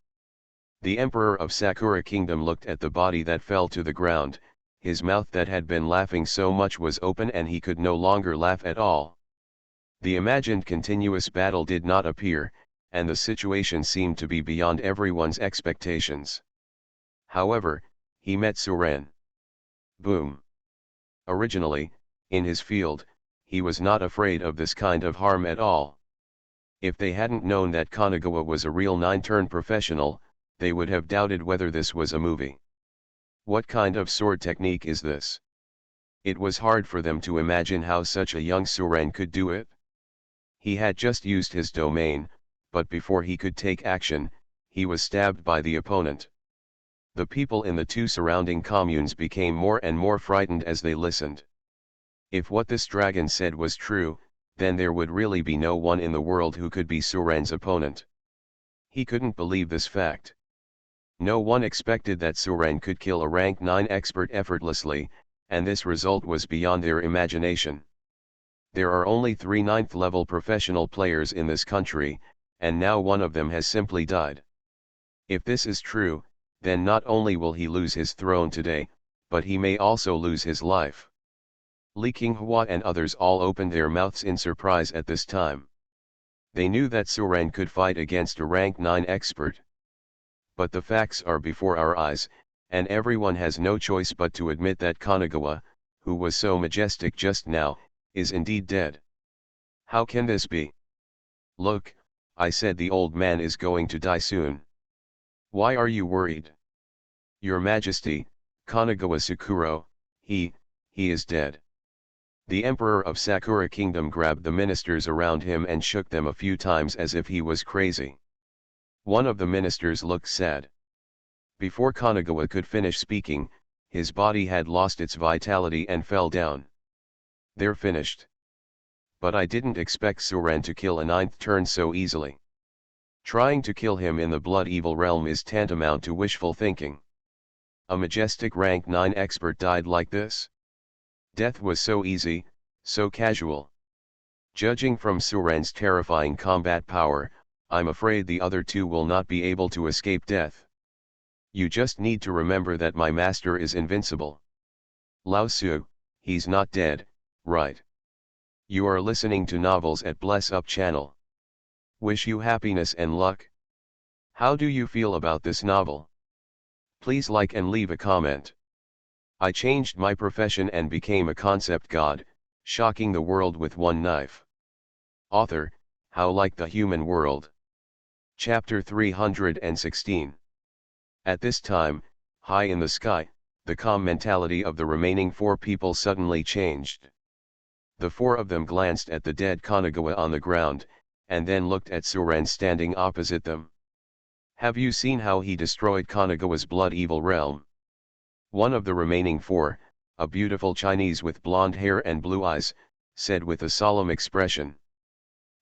The Emperor of Sakura Kingdom looked at the body that fell to the ground, his mouth that had been laughing so much was open and he could no longer laugh at all. The imagined continuous battle did not appear, and the situation seemed to be beyond everyone's expectations. However, he met Suren. Boom. Originally, in his field, he was not afraid of this kind of harm at all. If they hadn't known that Kanagawa was a real 9-turn professional, they would have doubted whether this was a movie. What kind of sword technique is this? It was hard for them to imagine how such a young Suren could do it. He had just used his domain, but before he could take action, he was stabbed by the opponent. The people in the two surrounding communes became more and more frightened as they listened. If what this dragon said was true, then there would really be no one in the world who could be Suren's opponent. He couldn't believe this fact. No one expected that Suren could kill a rank 9 expert effortlessly, and this result was beyond their imagination. There are only 3 9th-level professional players in this country, and now one of them has simply died. If this is true, then not only will he lose his throne today, but he may also lose his life. Li Qinghua and others all opened their mouths in surprise at this time. They knew that Suren could fight against a rank 9 expert. But the facts are before our eyes, and everyone has no choice but to admit that Kanagawa, who was so majestic just now, is indeed dead. How can this be? Look, I said the old man is going to die soon. Why are you worried? Your Majesty, Kanagawa Sakuro, he is dead. The Emperor of Sakura Kingdom grabbed the ministers around him and shook them a few times as if he was crazy. One of the ministers looked sad. Before Kanagawa could finish speaking, his body had lost its vitality and fell down. They're finished. But I didn't expect Suren to kill a 9th turn so easily. Trying to kill him in the blood evil realm is tantamount to wishful thinking. A majestic rank 9 expert died like this? Death was so easy, so casual. Judging from Suren's terrifying combat power, I'm afraid the other two will not be able to escape death. You just need to remember that my master is invincible. Lao Tzu, he's not dead, right? You are listening to Novels at Bless Up channel. Wish you happiness and luck. How do you feel about this novel? Please like and leave a comment. I changed my profession and became a concept god, shocking the world with one knife. Author, How Like the Human World. Chapter 316. At this time, high in the sky, the calm mentality of the remaining 4 people suddenly changed. The four of them glanced at the dead Kanagawa on the ground, and then looked at Suren standing opposite them. Have you seen how he destroyed Kanagawa's blood evil realm? One of the remaining four, a beautiful Chinese with blonde hair and blue eyes, said with a solemn expression.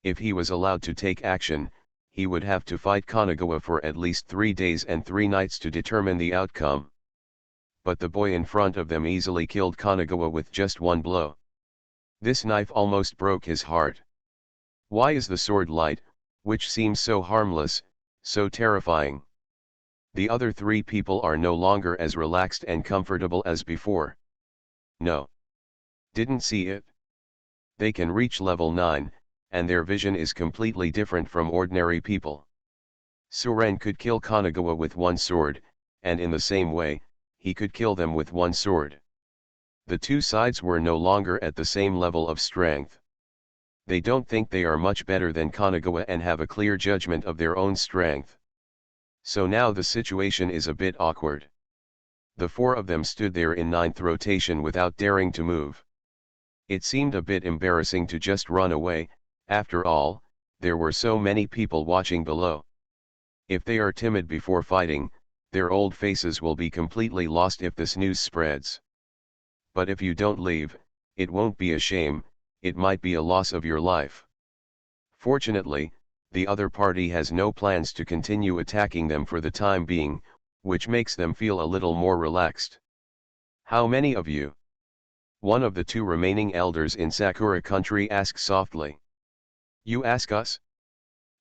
If he was allowed to take action, he would have to fight Kanagawa for at least 3 days and 3 nights to determine the outcome. But the boy in front of them easily killed Kanagawa with just one blow. This knife almost broke his heart. Why is the sword light, which seems so harmless, so terrifying? The other 3 people are no longer as relaxed and comfortable as before. No. Didn't see it. They can reach level 9, and their vision is completely different from ordinary people. Suren could kill Kanagawa with one sword, and in the same way, he could kill them with one sword. The two sides were no longer at the same level of strength. They don't think they are much better than Kanagawa and have a clear judgment of their own strength. So now the situation is a bit awkward. The four of them stood there in 9th rotation without daring to move. It seemed a bit embarrassing to just run away. After all, there were so many people watching below. If they are timid before fighting, their old faces will be completely lost if this news spreads. But if you don't leave, it won't be a shame, it might be a loss of your life. Fortunately, the other party has no plans to continue attacking them for the time being, which makes them feel a little more relaxed. How many of you? One of the 2 remaining elders in Sakura country asked softly. You ask us?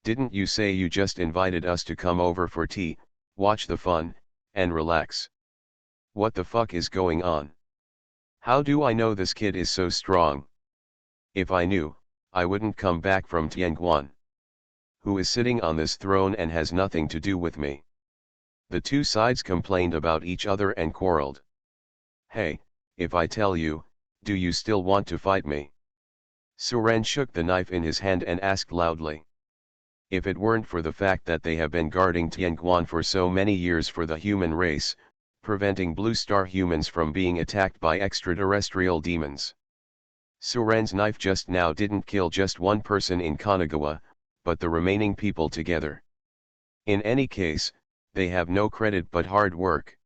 Didn't you say you just invited us to come over for tea, watch the fun, and relax? What the fuck is going on? How do I know this kid is so strong? If I knew, I wouldn't come back from Tianguan. Who is sitting on this throne and has nothing to do with me? The 2 sides complained about each other and quarreled. Hey, if I tell you, do you still want to fight me? Suren shook the knife in his hand and asked loudly. If it weren't for the fact that they have been guarding Tianguan for so many years for the human race, preventing Blue Star humans from being attacked by extraterrestrial demons. Suren's knife just now didn't kill just one person in Kanagawa, but the remaining people together. In any case, they have no credit but hard work.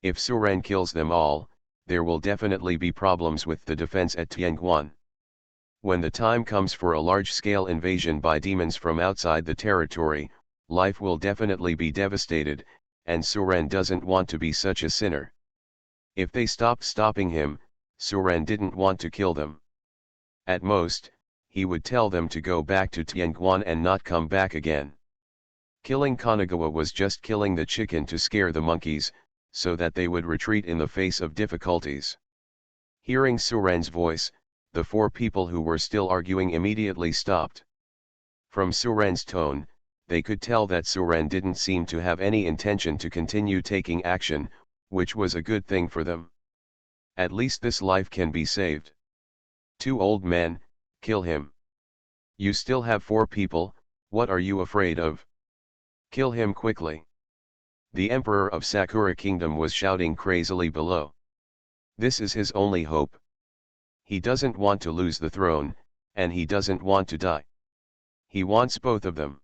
If Suren kills them all, there will definitely be problems with the defense at Tianguan. When the time comes for a large-scale invasion by demons from outside the territory, life will definitely be devastated, and Suren doesn't want to be such a sinner. If they stopping him, Suren didn't want to kill them. At most, he would tell them to go back to Tianguan and not come back again. Killing Kanagawa was just killing the chicken to scare the monkeys, so that they would retreat in the face of difficulties. Hearing Suren's voice, the 4 people who were still arguing immediately stopped. From Suren's tone, they could tell that Suren didn't seem to have any intention to continue taking action, which was a good thing for them. At least this life can be saved. 2 old men, kill him. You still have 4 people, what are you afraid of? Kill him quickly. The Emperor of Sakura Kingdom was shouting crazily below. This is his only hope. He doesn't want to lose the throne, and he doesn't want to die. He wants both of them.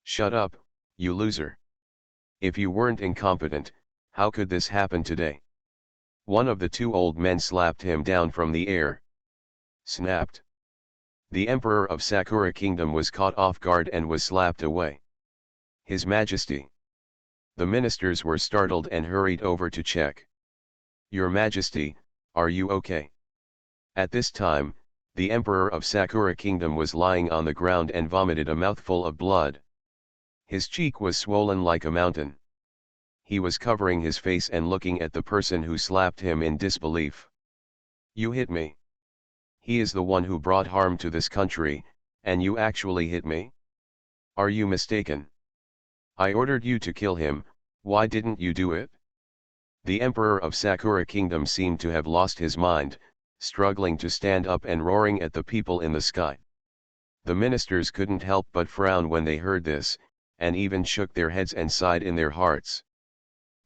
Shut up, you loser. If you weren't incompetent, how could this happen today? One of the 2 old men slapped him down from the air. Snapped. The Emperor of Sakura Kingdom was caught off guard and was slapped away. His Majesty. The ministers were startled and hurried over to check. Your Majesty, are you okay? At this time, the Emperor of Sakura Kingdom was lying on the ground and vomited a mouthful of blood. His cheek was swollen like a mountain. He was covering his face and looking at the person who slapped him in disbelief. You hit me. He is the one who brought harm to this country, and you actually hit me? Are you mistaken? I ordered you to kill him, why didn't you do it? The Emperor of Sakura Kingdom seemed to have lost his mind, struggling to stand up and roaring at the people in the sky. The ministers couldn't help but frown when they heard this, and even shook their heads and sighed in their hearts.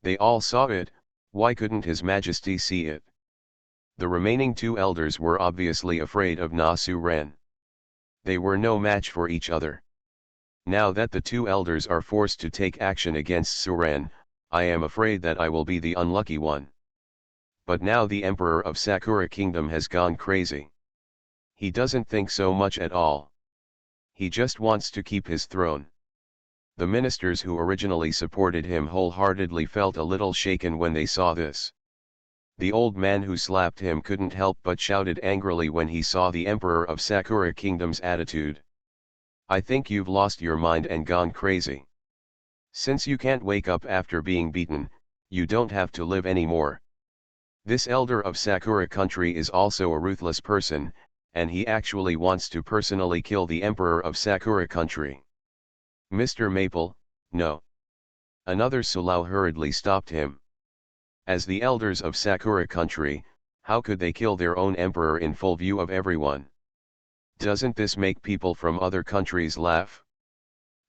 They all saw it, why couldn't His Majesty see it? The remaining two elders were obviously afraid of Na Su-ren. They were no match for each other. Now that the two elders are forced to take action against Su-ren, I am afraid that I will be the unlucky one. But now the Emperor of Sakura Kingdom has gone crazy. He doesn't think so much at all. He just wants to keep his throne. The ministers who originally supported him wholeheartedly felt a little shaken when they saw this. The old man who slapped him couldn't help but shouted angrily when he saw the Emperor of Sakura Kingdom's attitude. I think you've lost your mind and gone crazy. Since you can't wake up after being beaten, you don't have to live anymore. This elder of Sakura country is also a ruthless person, and he actually wants to personally kill the Emperor of Sakura country. Mr. Maple, no. Another Sulau hurriedly stopped him. As the elders of Sakura country, how could they kill their own emperor in full view of everyone? Doesn't this make people from other countries laugh?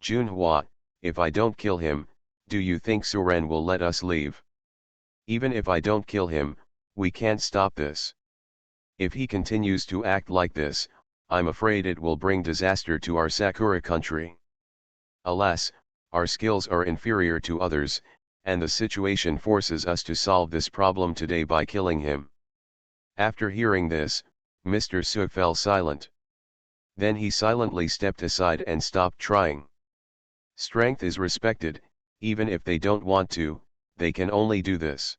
Junhua, if I don't kill him, do you think Su-ren will let us leave? Even if I don't kill him, we can't stop this. If he continues to act like this, I'm afraid it will bring disaster to our Sakura country. Alas, our skills are inferior to others, and the situation forces us to solve this problem today by killing him. After hearing this, Mr. Su fell silent. Then he silently stepped aside and stopped trying. Strength is respected, even if they don't want to, they can only do this.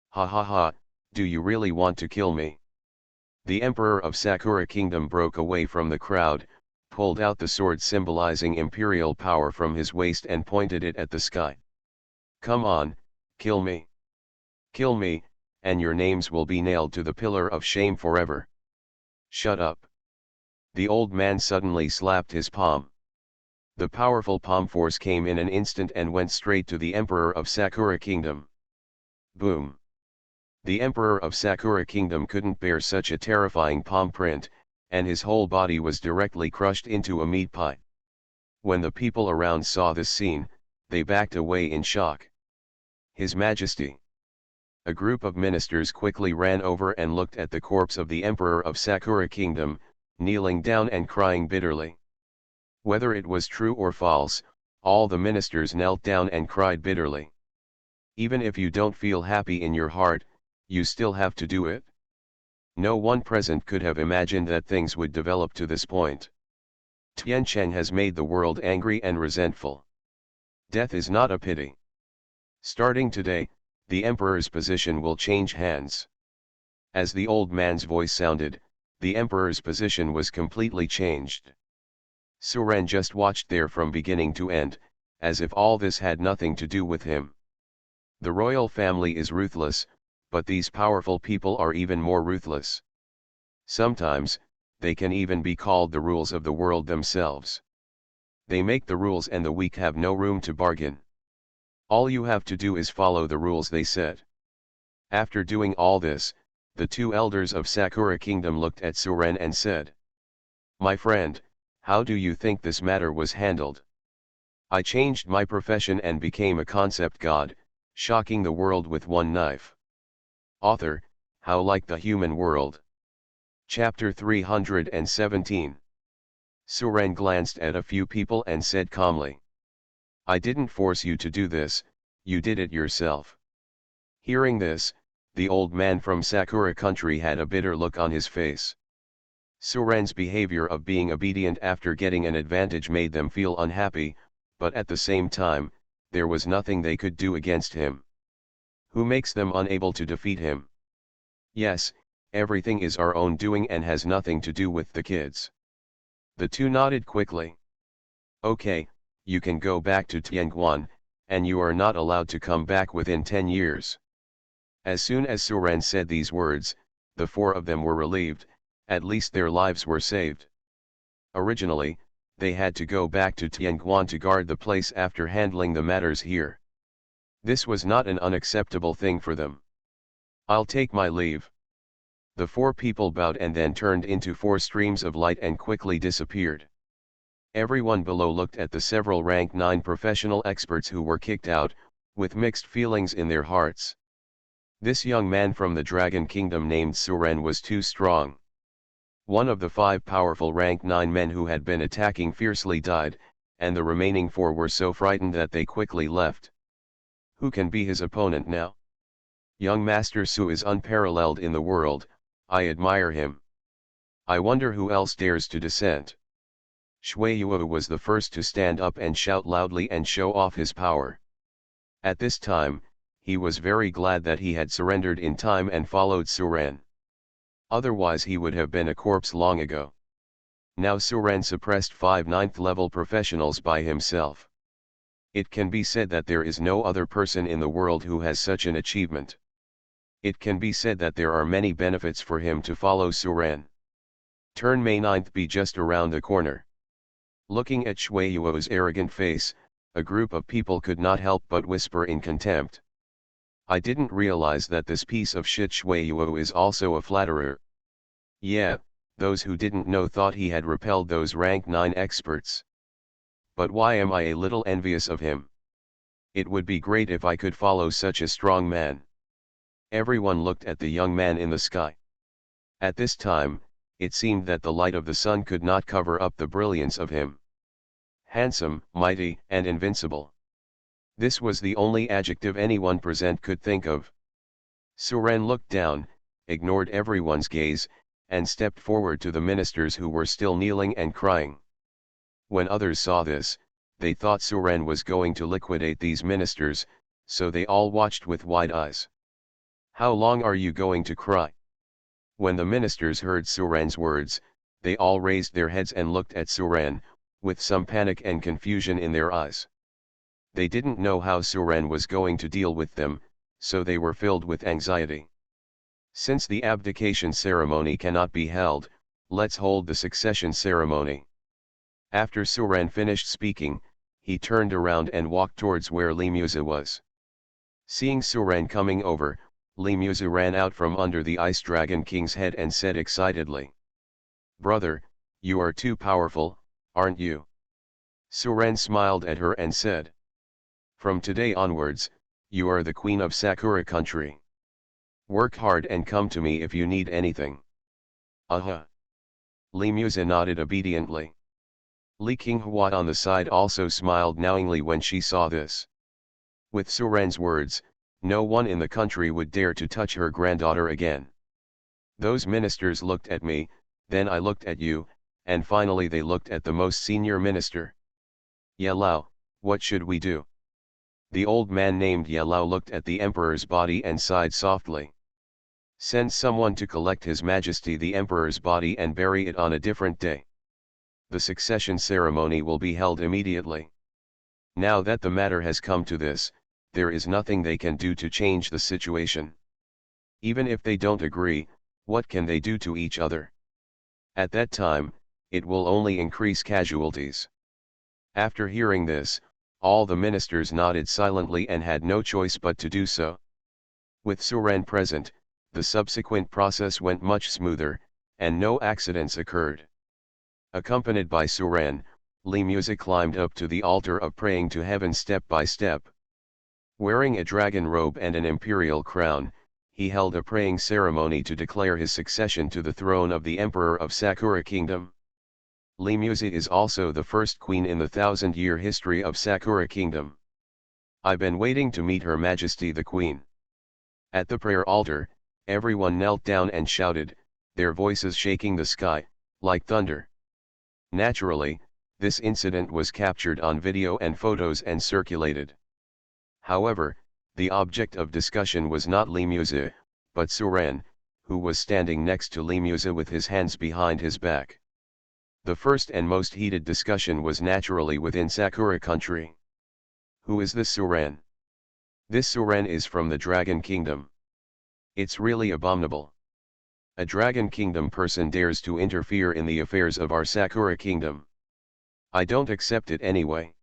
Ha ha ha, do you really want to kill me? The Emperor of Sakura Kingdom broke away from the crowd, pulled out the sword symbolizing imperial power from his waist and pointed it at the sky. Come on, kill me. Kill me, and your names will be nailed to the pillar of shame forever. Shut up. The old man suddenly slapped his palm. The powerful palm force came in an instant and went straight to the Emperor of Sakura Kingdom. Boom. The Emperor of Sakura Kingdom couldn't bear such a terrifying palm print, and his whole body was directly crushed into a meat pie. When the people around saw this scene, they backed away in shock. His Majesty. A group of ministers quickly ran over and looked at the corpse of the Emperor of Sakura Kingdom, kneeling down and crying bitterly. Whether it was true or false, all the ministers knelt down and cried bitterly. Even if you don't feel happy in your heart, you still have to do it. No one present could have imagined that things would develop to this point. Tiancheng has made the world angry and resentful. Death is not a pity. Starting today, the emperor's position will change hands. As the old man's voice sounded, the emperor's position was completely changed. Su-ren just watched there from beginning to end, as if all this had nothing to do with him. The royal family is ruthless, but these powerful people are even more ruthless. Sometimes, they can even be called the rules of the world themselves. They make the rules and the weak have no room to bargain. All you have to do is follow the rules they set. After doing all this, the two elders of Sakura Kingdom looked at Su-ren and said, "My friend, how do you think this matter was handled? I changed my profession and became a concept god, shocking the world with one knife." Author, How Like the Human World. Chapter 317. Su-ren glanced at a few people and said calmly, "I didn't force you to do this, you did it yourself." Hearing this, the old man from Sakura country had a bitter look on his face. Su-ren's behavior of being obedient after getting an advantage made them feel unhappy, but at the same time, there was nothing they could do against him. Who makes them unable to defeat him? Yes, everything is our own doing and has nothing to do with the kids. The two nodded quickly. Okay, you can go back to Tianguan, and you are not allowed to come back within 10 years. As soon as Su-ren said these words, the four of them were relieved, at least their lives were saved. Originally, they had to go back to Tianguan to guard the place after handling the matters here. This was not an unacceptable thing for them. I'll take my leave. The four people bowed and then turned into four streams of light and quickly disappeared. Everyone below looked at the several rank 9 professional experts who were kicked out, with mixed feelings in their hearts. This young man from the Dragon Kingdom named Suren was too strong. One of the 5 powerful rank 9 men who had been attacking fiercely died, and the remaining 4 were so frightened that they quickly left. Who can be his opponent now? Young Master Su is unparalleled in the world, I admire him. I wonder who else dares to dissent. Shui Yuo was the first to stand up and shout loudly and show off his power. At this time, he was very glad that he had surrendered in time and followed Suren. Otherwise he would have been a corpse long ago. Now Suren suppressed 5 9th level professionals by himself. It can be said that there is no other person in the world who has such an achievement. It can be said that there are many benefits for him to follow Suren. Turn May 9th be just around the corner. Looking at Shui Yuo's arrogant face, a group of people could not help but whisper in contempt. I didn't realize that this piece of shit Shui Yuo is also a flatterer. Yeah, those who didn't know thought he had repelled those rank 9 experts. But why am I a little envious of him? It would be great if I could follow such a strong man. Everyone looked at the young man in the sky. At this time, it seemed that the light of the sun could not cover up the brilliance of him. Handsome, mighty, and invincible. This was the only adjective anyone present could think of. Suren looked down, ignored everyone's gaze, and stepped forward to the ministers who were still kneeling and crying. When others saw this, they thought Suren was going to liquidate these ministers, so they all watched with wide eyes. How long are you going to cry? When the ministers heard Suren's words, they all raised their heads and looked at Suren, with some panic and confusion in their eyes. They didn't know how Suren was going to deal with them, so they were filled with anxiety. Since the abdication ceremony cannot be held, let's hold the succession ceremony. After Suren finished speaking, he turned around and walked towards where Li Muzi was. Seeing Suren coming over, Li Muzi ran out from under the Ice Dragon King's head and said excitedly, "Brother, you are too powerful, aren't you?" Suren smiled at her and said, "From today onwards, you are the queen of Sakura country. Work hard and come to me if you need anything." Li Muzi nodded obediently. Li Qinghua on the side also smiled knowingly when she saw this. With Suren's words, no one in the country would dare to touch her granddaughter again. Those ministers looked at me, then I looked at you, and finally they looked at the most senior minister. Yelao, what should we do? The old man named Yelao looked at the emperor's body and sighed softly. Send someone to collect His Majesty the Emperor's body and bury it on a different day. The succession ceremony will be held immediately. Now that the matter has come to this, there is nothing they can do to change the situation. Even if they don't agree, what can they do to each other? At that time, it will only increase casualties. After hearing this, all the ministers nodded silently and had no choice but to do so. With Suren present, the subsequent process went much smoother, and no accidents occurred. Accompanied by Suren, Li Muzi climbed up to the altar of praying to heaven step by step. Wearing a dragon robe and an imperial crown, he held a praying ceremony to declare his succession to the throne of the Emperor of Sakura Kingdom. Li Muzi is also the first queen in the 1000-year history of Sakura Kingdom. I've been waiting to meet Her Majesty the Queen. At the prayer altar, everyone knelt down and shouted, their voices shaking the sky, like thunder. Naturally, this incident was captured on video and photos and circulated. However, the object of discussion was not Li Muzi, but Suren, who was standing next to Li Muzi with his hands behind his back. The first and most heated discussion was naturally within Sakura country. Who is this Suren? This Suren is from the Dragon Kingdom. It's really abominable. A Dragon Kingdom person dares to interfere in the affairs of our Sakura Kingdom. I don't accept it anyway.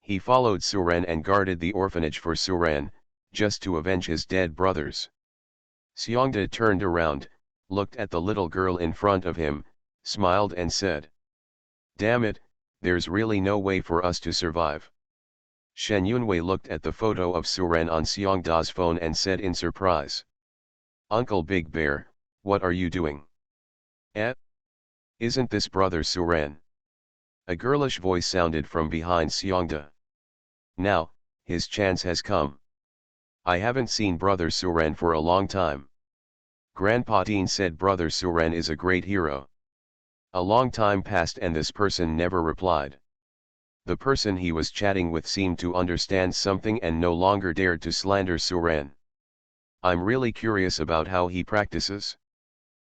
He followed Suren and guarded the orphanage for Suren, just to avenge his dead brothers. Xiongda turned around, looked at the little girl in front of him, smiled and said, "Damn it, there's really no way for us to survive." Shen Yunwei looked at the photo of Suren on Xiongda's phone and said in surprise. Uncle Big Bear, what are you doing? Eh? Isn't this brother Suren? A girlish voice sounded from behind Xiongda. Now, his chance has come. I haven't seen brother Suren for a long time. Grandpa Dean said brother Suren is a great hero. A long time passed and this person never replied. The person he was chatting with seemed to understand something and no longer dared to slander Suren. I'm really curious about how he practices.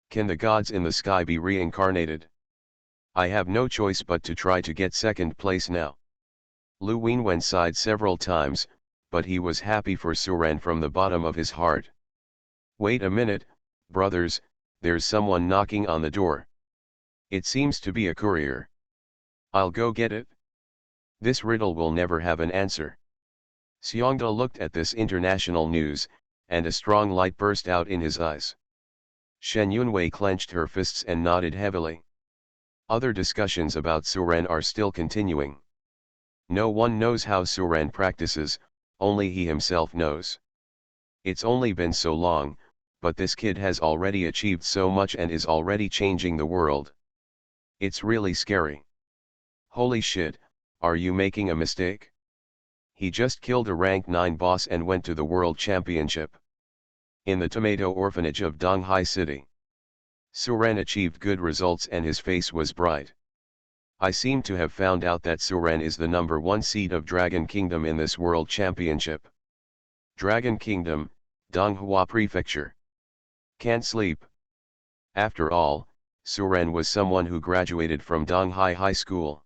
Can the gods in the sky be reincarnated? I have no choice but to try to get second place now. Lu Wenwen sighed several times, but he was happy for Suren from the bottom of his heart. Wait a minute, brothers, there's someone knocking on the door. It seems to be a courier. I'll go get it. This riddle will never have an answer. Xiongda looked at this international news, and a strong light burst out in his eyes. Shen Yunwei clenched her fists and nodded heavily. Other discussions about Suren are still continuing. No one knows how Suren practices, only he himself knows. It's only been so long, but this kid has already achieved so much and is already changing the world. It's really scary. Holy shit, are you making a mistake? He just killed a rank 9 boss and went to the World Championship. In the tomato orphanage of Donghai City. Suren achieved good results and his face was bright. I seem to have found out that Suren is the number 1 seed of Dragon Kingdom in this World Championship. Dragon Kingdom, Donghua Prefecture. Can't sleep. After all, Suren was someone who graduated from Donghai High School.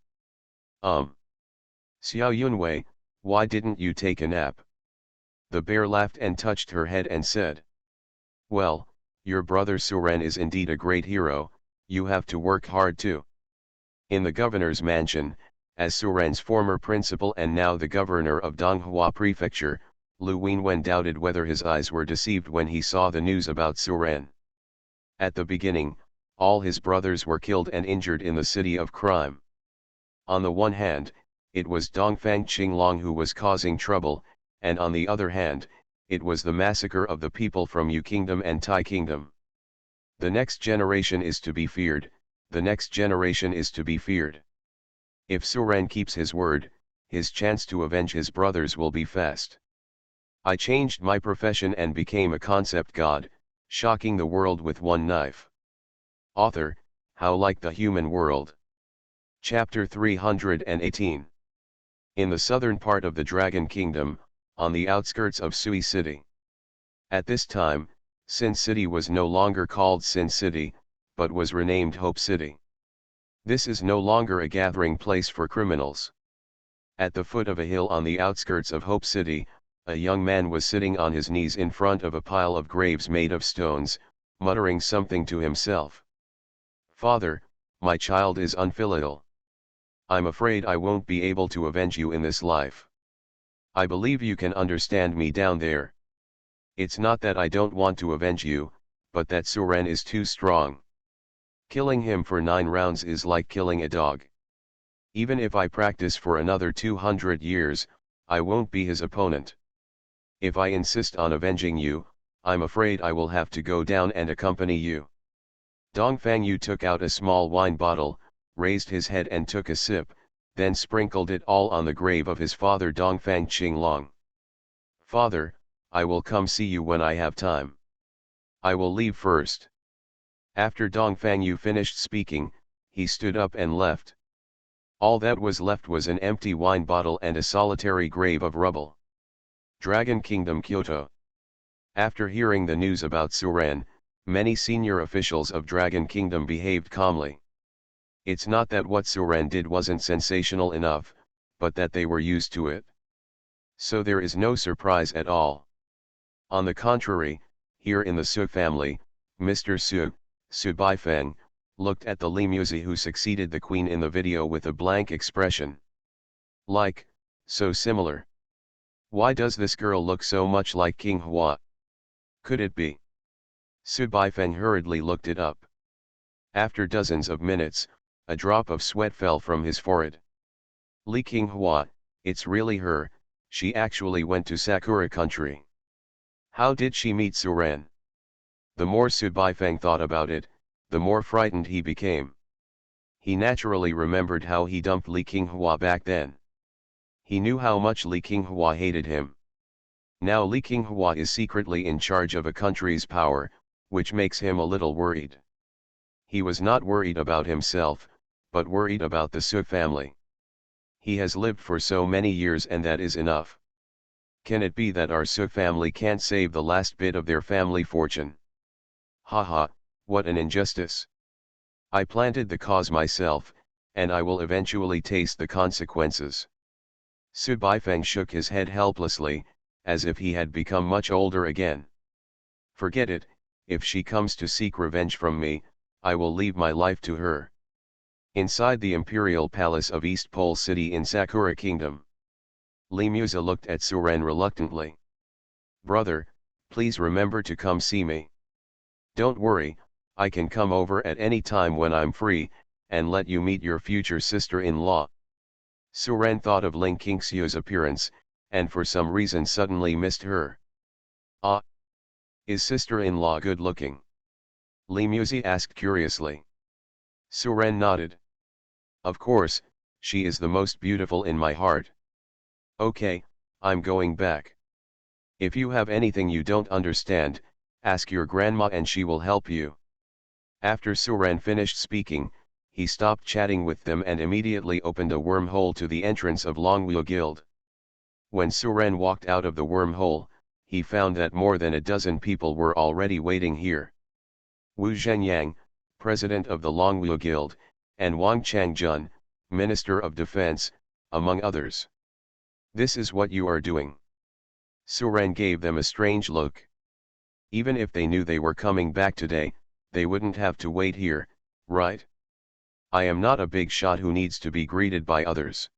Xiao Yunwei, why didn't you take a nap? The bear laughed and touched her head and said. Well, your brother Suren is indeed a great hero, you have to work hard too. In the governor's mansion, as Suren's former principal and now the governor of Donghua Prefecture, Lu Wenwen doubted whether his eyes were deceived when he saw the news about Suren. At the beginning, all his brothers were killed and injured in the city of crime. On the one hand, it was Dongfang Qinglong who was causing trouble, and on the other hand, it was the massacre of the people from Yu Kingdom and Tai Kingdom. The next generation is to be feared, the next generation is to be feared. If Suren keeps his word, his chance to avenge his brothers will be fast. I changed my profession and became a concept god, shocking the world with one knife. Author, How Like the Human World. Chapter 318. In the southern part of the Dragon Kingdom, on the outskirts of Sui City. At this time, Sin City was no longer called Sin City, but was renamed Hope City. This is no longer a gathering place for criminals. At the foot of a hill on the outskirts of Hope City, a young man was sitting on his knees in front of a pile of graves made of stones, muttering something to himself. Father, my child is unfilial. I'm afraid I won't be able to avenge you in this life. I believe you can understand me down there. It's not that I don't want to avenge you, but that Suren is too strong. Killing him for 9 rounds is like killing a dog. Even if I practice for another 200 years, I won't be his opponent. If I insist on avenging you, I'm afraid I will have to go down and accompany you. Dongfang Yu took out a small wine bottle, raised his head and took a sip, then sprinkled it all on the grave of his father Dongfang Qinglong. Father, I will come see you when I have time. I will leave first. After Dongfang Yu finished speaking, he stood up and left. All that was left was an empty wine bottle and a solitary grave of rubble. Dragon Kingdom, Kyoto. After hearing the news about Suren, many senior officials of Dragon Kingdom behaved calmly. It's not that what Suren did wasn't sensational enough, but that they were used to it. So there is no surprise at all. On the contrary, here in the Su family, Mr. Su Baifeng, looked at the Li Muzi who succeeded the queen in the video with a blank expression. Like, so similar. Why does this girl look so much like King Hua? Could it be? Su Baifeng hurriedly looked it up. After dozens of minutes, a drop of sweat fell from his forehead. Li King Hua, it's really her, She actually went to Sakura country. How did she meet Suren? The more Subaifeng thought about it, the more frightened he became. He naturally remembered how he dumped Li Qinghua back then. He knew how much Li Qinghua hated him. Now Li Qinghua is secretly in charge of a country's power, which makes him a little worried. He was not worried about himself, but worried about the Su family. He has lived for so many years and that is enough. Can it be that our Su family can't save the last bit of their family fortune? Haha, what an injustice. I planted the cause myself, and I will eventually taste the consequences. Su Baifeng shook his head helplessly, as if he had become much older again. Forget it, if she comes to seek revenge from me, I will leave my life to her. Inside the imperial palace of East Pole City in Sakura Kingdom, Li Musa looked at Suren reluctantly. Brother, please remember to come see me. Don't worry, I can come over at any time when I'm free, and let you meet your future sister-in-law. Suren thought of Ling Qingxiu's appearance, and for some reason suddenly missed her. Ah! Is sister-in-law good-looking? Li Musi asked curiously. Suren nodded. Of course, she is the most beautiful in my heart. Okay, I'm going back. If you have anything you don't understand, ask your grandma and she will help you. After Suren finished speaking, he stopped chatting with them and immediately opened a wormhole to the entrance of Longwu Guild. When Suren walked out of the wormhole, he found that more than a dozen people were already waiting here. Wu Zhenyang, president of the Longwu Guild, and Wang Changjun, minister of defense, among others. This is what you are doing. Suren gave them a strange look. Even if they knew they were coming back today, they wouldn't have to wait here, right? I am not a big shot who needs to be greeted by others.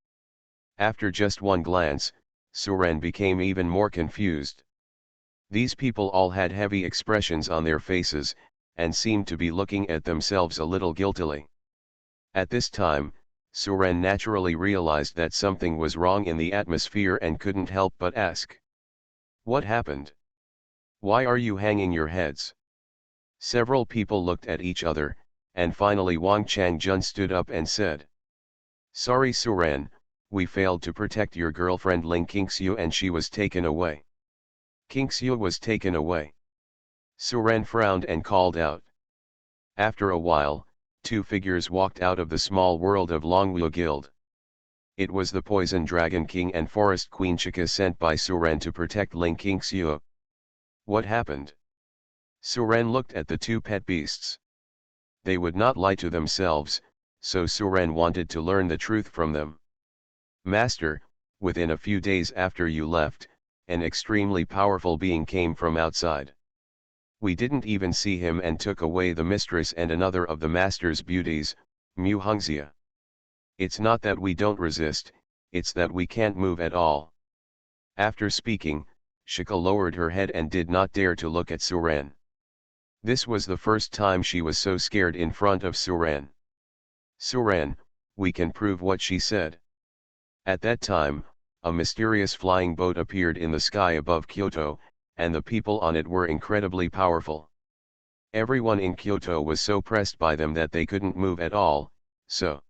After just one glance, Suren became even more confused. These people all had heavy expressions on their faces, and seemed to be looking at themselves a little guiltily. At this time, Suren naturally realized that something was wrong in the atmosphere and couldn't help but ask. What happened? Why are you hanging your heads? Several people looked at each other, and finally Wang Changjun stood up and said. Sorry Suren, we failed to protect your girlfriend Ling Qingxiu and she was taken away. Qingxiu was taken away. Suren frowned and called out. After a while, two figures walked out of the small world of Longwu Guild. It was the Poison Dragon King and Forest Queen Chika sent by Suren to protect Ling Qingxiu. What happened? Suren looked at the two pet beasts. They would not lie to themselves, so Suren wanted to learn the truth from them. Master, within a few days after you left, an extremely powerful being came from outside. We didn't even see him and took away the mistress and another of the master's beauties, Mu Hongxia. It's not that we don't resist, it's that we can't move at all. After speaking, Shika lowered her head and did not dare to look at Suren. This was the first time she was so scared in front of Suren. Suren, we can prove what she said. At that time, a mysterious flying boat appeared in the sky above Kyoto, and the people on it were incredibly powerful. Everyone in Kyoto was so pressed by them that they couldn't move at all, so.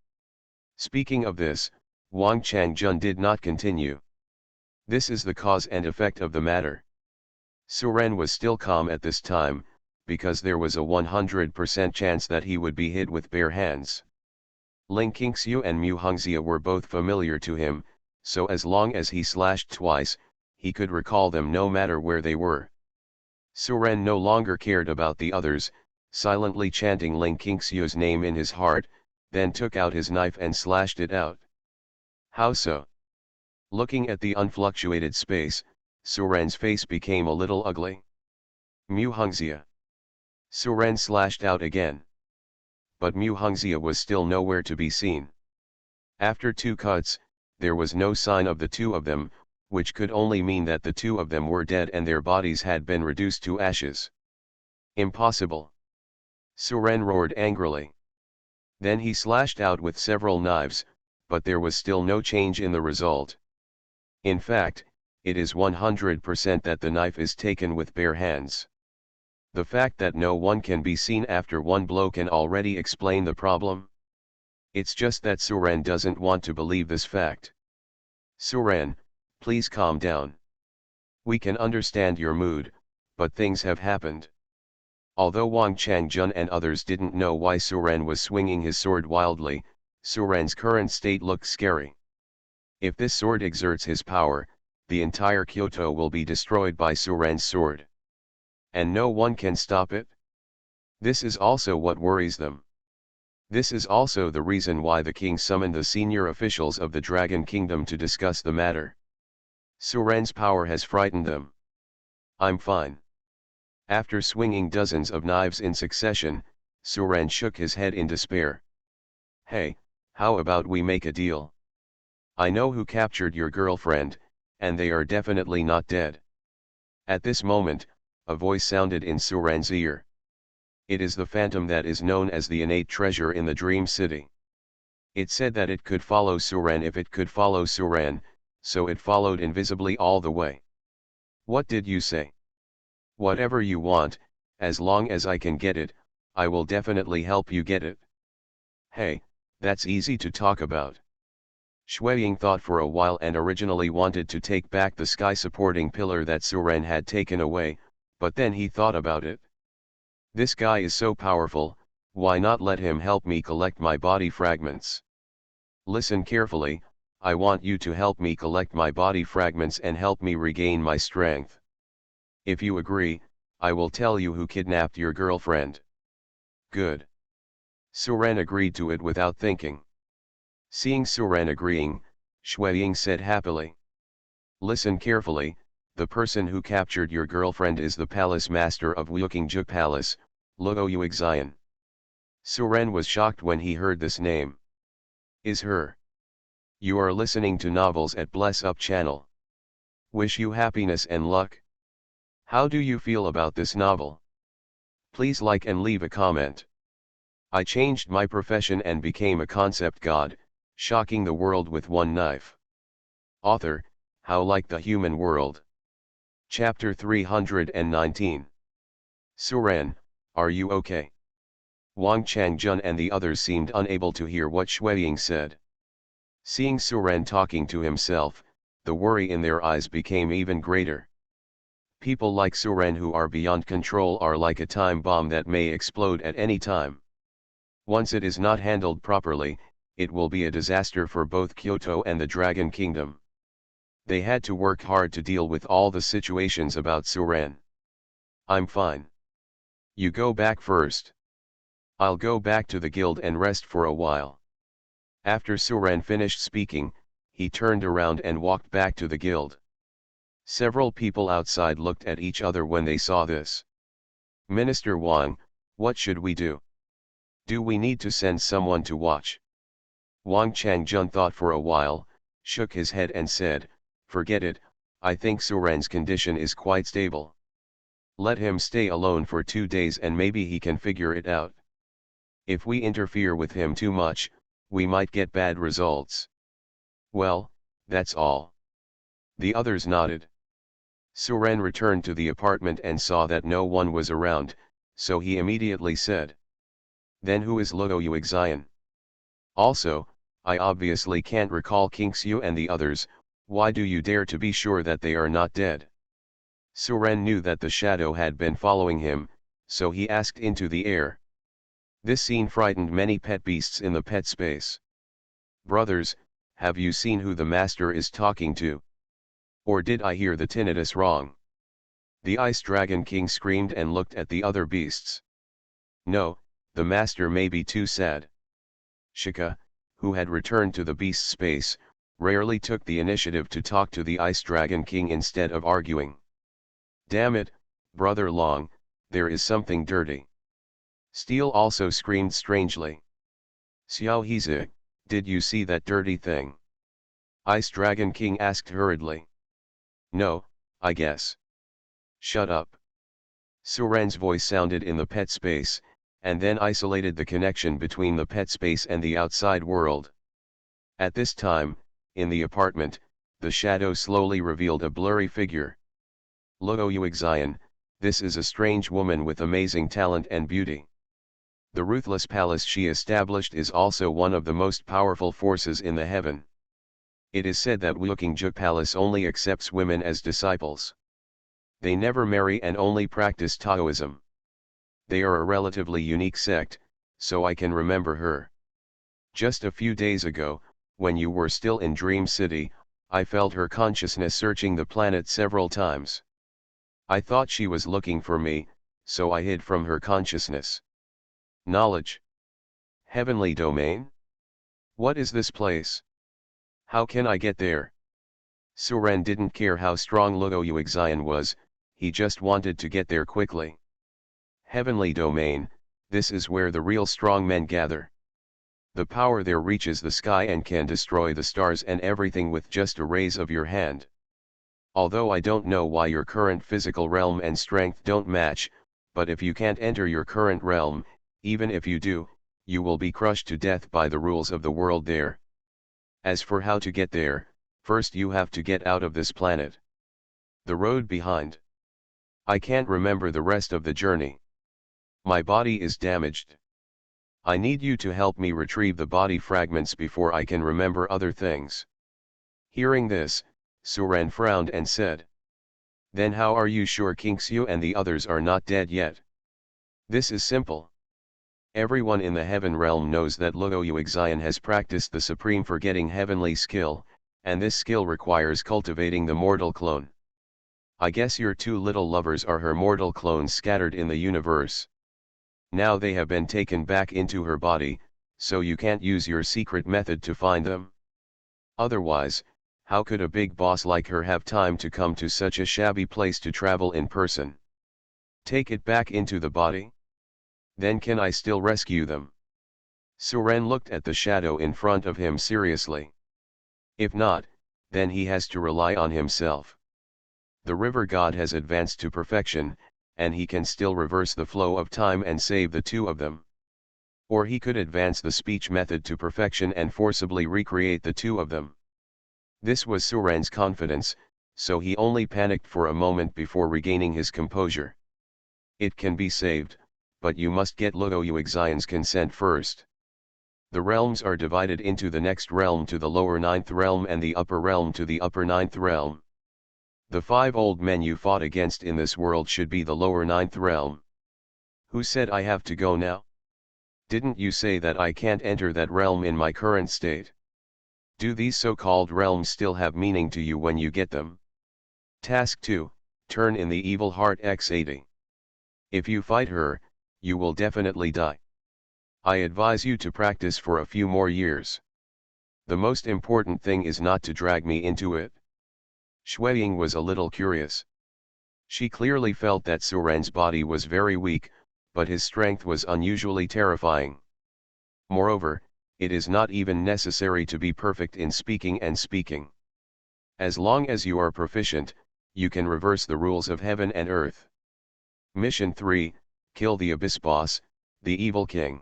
Speaking of this, Wang Changjun did not continue. This is the cause and effect of the matter. Suren was still calm at this time, because there was a 100% chance that he would be hit with bare hands. Ling Qingxiu and Mu Hongxia were both familiar to him, so as long as he slashed twice, he could recall them no matter where they were. Suren no longer cared about the others, silently chanting Ling Qingxiu's name in his heart, then took out his knife and slashed it out. How so? Looking at the unfluctuated space, Suren's face became a little ugly. Mu Hongxia. Suren slashed out again. But Mu Hongxia was still nowhere to be seen. After two cuts, there was no sign of the two of them, which could only mean that the two of them were dead and their bodies had been reduced to ashes. Impossible! Suren roared angrily. Then he slashed out with several knives, but there was still no change in the result. In fact, it is 100% that the knife is taken with bare hands. The fact that no one can be seen after one blow can already explain the problem. It's just that Suren doesn't want to believe this fact. Suren, please calm down. We can understand your mood, but things have happened. Although Wang Changjun and others didn't know why Suren was swinging his sword wildly, Suren's current state looked scary. If this sword exerts his power, the entire Kyoto will be destroyed by Suren's sword. And no one can stop it? This is also what worries them. This is also the reason why the king summoned the senior officials of the Dragon Kingdom to discuss the matter. Suren's power has frightened them. I'm fine. After swinging dozens of knives in succession, Suren shook his head in despair. Hey, how about we make a deal? I know who captured your girlfriend, and they are definitely not dead. At this moment, a voice sounded in Suren's ear. It is the phantom that is known as the innate treasure in the Dream City. It said that it could follow Suren if it could follow Suren, so it followed invisibly all the way. What did you say? Whatever you want, as long as I can get it, I will definitely help you get it. Hey, that's easy to talk about. Shuiying thought for a while and originally wanted to take back the sky-supporting pillar that Suren had taken away, but then he thought about it. This guy is so powerful, why not let him help me collect my body fragments? Listen carefully, I want you to help me collect my body fragments and help me regain my strength. If you agree, I will tell you who kidnapped your girlfriend. Good. Suren agreed to it without thinking. Seeing Suren agreeing, Shuiying said happily. Listen carefully, the person who captured your girlfriend is the palace master of Wukingju Palace, Luo Yuxian. Suren was shocked when he heard this name. Is her. You are listening to novels at Bless Up channel. Wish you happiness and luck. How do you feel about this novel? Please like and leave a comment. I changed my profession and became a concept god, shocking the world with one knife. Author, How Like the Human World. Chapter 319. Suren, are you okay? Wang Changjun and the others seemed unable to hear what Shuiying said. Seeing Suren talking to himself, the worry in their eyes became even greater. People like Suren who are beyond control are like a time bomb that may explode at any time. Once it is not handled properly, it will be a disaster for both Kyoto and the Dragon Kingdom. They had to work hard to deal with all the situations about Suren. I'm fine. You go back first. I'll go back to the guild and rest for a while. After Suren finished speaking, he turned around and walked back to the guild. Several people outside looked at each other when they saw this. Minister Wang, what should we do? Do we need to send someone to watch? Wang Changjun thought for a while, shook his head and said, forget it, I think Suren's condition is quite stable. Let him stay alone for 2 days and maybe he can figure it out. If we interfere with him too much, we might get bad results. Well, that's all. The others nodded. Suren returned to the apartment and saw that no one was around, so he immediately said. Then who is Luo Yuxian? Also, I obviously can't recall King Xiu and the others, why do you dare to be sure that they are not dead? Suren knew that the shadow had been following him, so he asked into the air. This scene frightened many pet beasts in the pet space. Brothers, have you seen who the master is talking to? Or did I hear the tinnitus wrong? The Ice Dragon King screamed and looked at the other beasts. No, the master may be too sad. Shika, who had returned to the beast space, rarely took the initiative to talk to the Ice Dragon King instead of arguing. Damn it, Brother Long, there is something dirty. Steel also screamed strangely. Xiao Hizi, did you see that dirty thing? Ice Dragon King asked hurriedly. No, I guess. Shut up. Suren's voice sounded in the pet space, and then isolated the connection between the pet space and the outside world. At this time, in the apartment, the shadow slowly revealed a blurry figure. Luo Yuxian, this is a strange woman with amazing talent and beauty. The ruthless palace she established is also one of the most powerful forces in the heaven. It is said that Wukingjuk Palace only accepts women as disciples. They never marry and only practice Taoism. They are a relatively unique sect, so I can remember her. Just a few days ago, when you were still in Dream City, I felt her consciousness searching the planet several times. I thought she was looking for me, so I hid from her consciousness. Knowledge. Heavenly domain? What is this place? How can I get there? Suren didn't care how strong Luo Yuxian was, he just wanted to get there quickly. Heavenly domain, this is where the real strong men gather. The power there reaches the sky and can destroy the stars and everything with just a raise of your hand. Although I don't know why your current physical realm and strength don't match, but if you can't enter your current realm, even if you do, you will be crushed to death by the rules of the world there. As for how to get there, first you have to get out of this planet. The road behind. I can't remember the rest of the journey. My body is damaged. I need you to help me retrieve the body fragments before I can remember other things. Hearing this, Suren frowned and said. Then how are you sure King Xiu and the others are not dead yet? This is simple. Everyone in the heaven realm knows that Luo Yuxian has practiced the supreme forgetting heavenly skill, and this skill requires cultivating the mortal clone. I guess your two little lovers are her mortal clones scattered in the universe. Now they have been taken back into her body, so you can't use your secret method to find them. Otherwise, how could a big boss like her have time to come to such a shabby place to travel in person? Take it back into the body? Then can I still rescue them? Suren looked at the shadow in front of him seriously. If not, then he has to rely on himself. The river god has advanced to perfection, and he can still reverse the flow of time and save the two of them. Or he could advance the speech method to perfection and forcibly recreate the two of them. This was Suren's confidence, so he only panicked for a moment before regaining his composure. It can be saved, but you must get Luo Yuxian's consent first. The realms are divided into the next realm to the lower ninth realm and the upper realm to the upper ninth realm. The 5 old men you fought against in this world should be the lower ninth realm. Who said I have to go now? Didn't you say that I can't enter that realm in my current state? Do these so-called realms still have meaning to you when you get them? Task 2, turn in the evil heart X80. If you fight her, you will definitely die. I advise you to practice for a few more years. The most important thing is not to drag me into it. Shuiying was a little curious. She clearly felt that Suren's body was very weak, but his strength was unusually terrifying. Moreover, it is not even necessary to be perfect in speaking and speaking. As long as you are proficient, you can reverse the rules of heaven and earth. Mission 3, kill the Abyss Boss, the Evil King.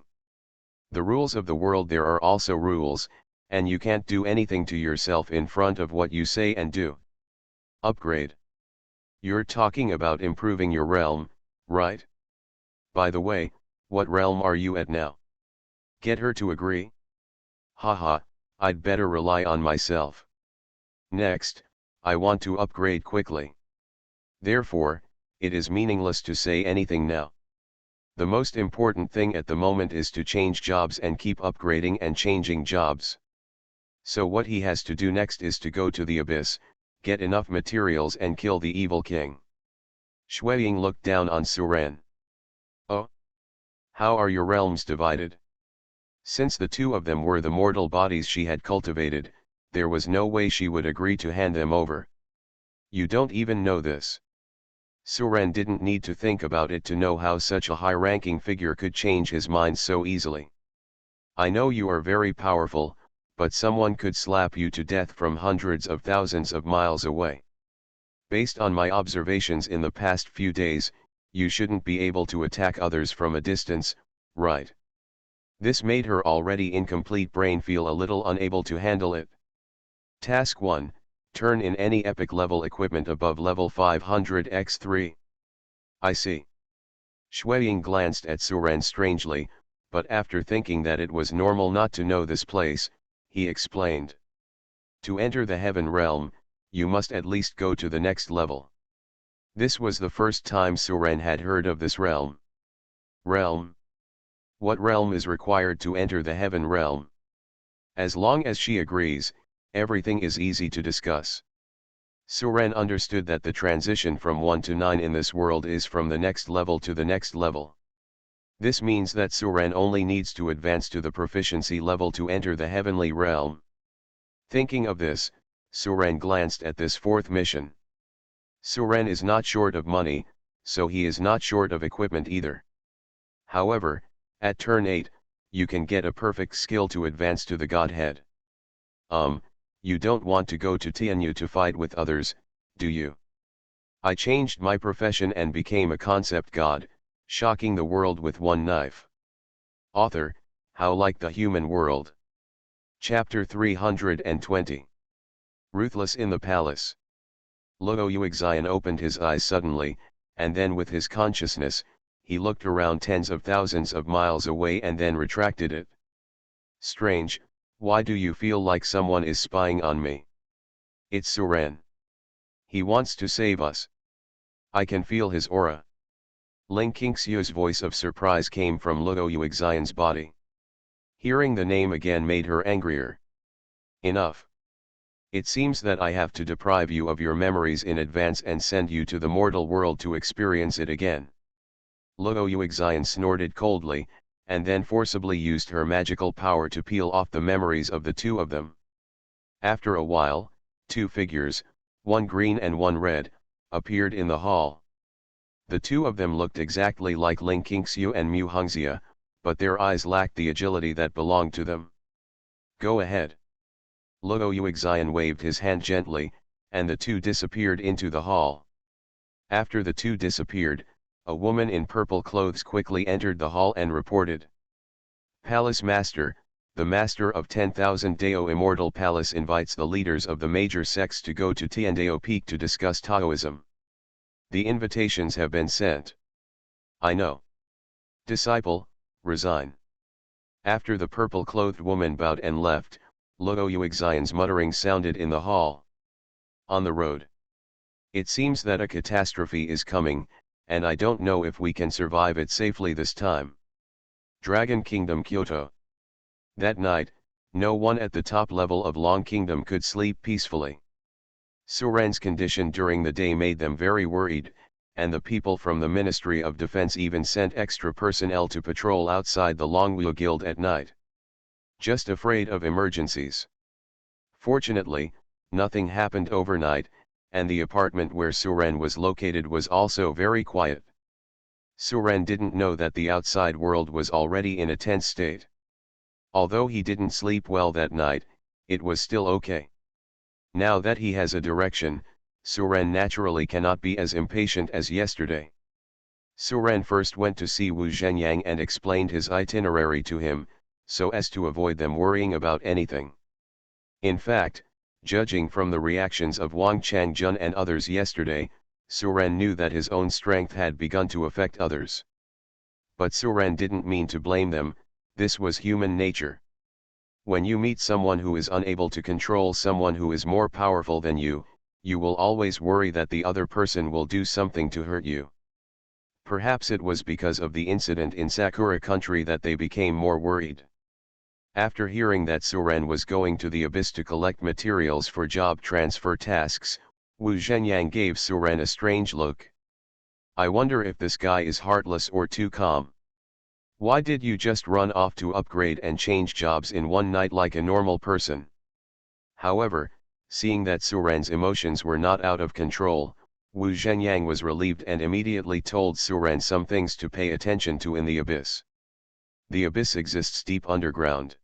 The rules of the world there are also rules, and you can't do anything to yourself in front of what you say and do. Upgrade. You're talking about improving your realm, right? By the way, what realm are you at now? Get her to agree? Haha, I'd better rely on myself. Next, I want to upgrade quickly. Therefore, it is meaningless to say anything now. The most important thing at the moment is to change jobs and keep upgrading and changing jobs. So what he has to do next is to go to the abyss, get enough materials and kill the evil king. Shuiying looked down on Suren. Oh? How are your realms divided? Since the two of them were the mortal bodies she had cultivated, there was no way she would agree to hand them over. You don't even know this. Suren didn't need to think about it to know how such a high-ranking figure could change his mind so easily. I know you are very powerful, but someone could slap you to death from hundreds of thousands of miles away. Based on my observations in the past few days, you shouldn't be able to attack others from a distance, right? This made her already incomplete brain feel a little unable to handle it. Task 1, Turn in any epic level equipment above level 500x3. I see. Shuiying glanced at Suren strangely, but after thinking that it was normal not to know this place, he explained. To enter the heaven realm, you must at least go to the next level. This was the first time Suren had heard of this realm. Realm? What realm is required to enter the heaven realm? As long as she agrees, everything is easy to discuss. Suren understood that the transition from 1 to 9 in this world is from the next level to the next level. This means that Suren only needs to advance to the proficiency level to enter the heavenly realm. Thinking of this, Suren glanced at this fourth mission. Suren is not short of money, so he is not short of equipment either. However, at turn 8, you can get a perfect skill to advance to the Godhead. You don't want to go to Tianyu to fight with others, do you? I changed my profession and became a concept god, shocking the world with one knife. Author, How Like the Human World. Chapter 320. Ruthless in the Palace. Luo Yuxian opened his eyes suddenly, and then with his consciousness, he looked around tens of thousands of miles away and then retracted it. Strange, why do you feel like someone is spying on me? It's Suren. He wants to save us. I can feel his aura. Ling Qingxiu's voice of surprise came from Luo Yuxian's body. Hearing the name again made her angrier. Enough. It seems that I have to deprive you of your memories in advance and send you to the mortal world to experience it again. Luo Yuxian snorted coldly, and then forcibly used her magical power to peel off the memories of the two of them. After a while, two figures, one green and one red, appeared in the hall. The two of them looked exactly like Ling Qingxiu and Mu Hongxia, but their eyes lacked the agility that belonged to them. Go ahead. Luo Yuxian waved his hand gently, and the two disappeared into the hall. After the two disappeared, a woman in purple clothes quickly entered the hall and reported. Palace Master, the Master of 10,000 Dao Immortal Palace invites the leaders of the major sects to go to Tiandao Peak to discuss Taoism. The invitations have been sent. I know. Disciple, resign. After the purple-clothed woman bowed and left, Luo Yuxian's muttering sounded in the hall. On the road. It seems that a catastrophe is coming, and I don't know if we can survive it safely this time. Dragon Kingdom Kyoto. That night, no one at the top level of Long Kingdom could sleep peacefully. Suren's condition during the day made them very worried, and the people from the Ministry of Defense even sent extra personnel to patrol outside the Longwu Guild at night. Just afraid of emergencies. Fortunately, nothing happened overnight, and the apartment where Suren was located was also very quiet. Suren didn't know that the outside world was already in a tense state. Although he didn't sleep well that night, it was still okay. Now that he has a direction, Suren naturally cannot be as impatient as yesterday. Suren first went to see Wu Zhenyang and explained his itinerary to him, so as to avoid them worrying about anything. In fact, judging from the reactions of Wang Changjun and others yesterday, Suren knew that his own strength had begun to affect others. But Suren didn't mean to blame them, this was human nature. When you meet someone who is unable to control someone who is more powerful than you will always worry that the other person will do something to hurt you. Perhaps it was because of the incident in Sakura country that they became more worried. After hearing that Suren was going to the abyss to collect materials for job transfer tasks, Wu Zhenyang gave Suren a strange look. I wonder if this guy is heartless or too calm. Why did you just run off to upgrade and change jobs in one night like a normal person? However, seeing that Suren's emotions were not out of control, Wu Zhenyang was relieved and immediately told Suren some things to pay attention to in the abyss. The abyss exists deep underground.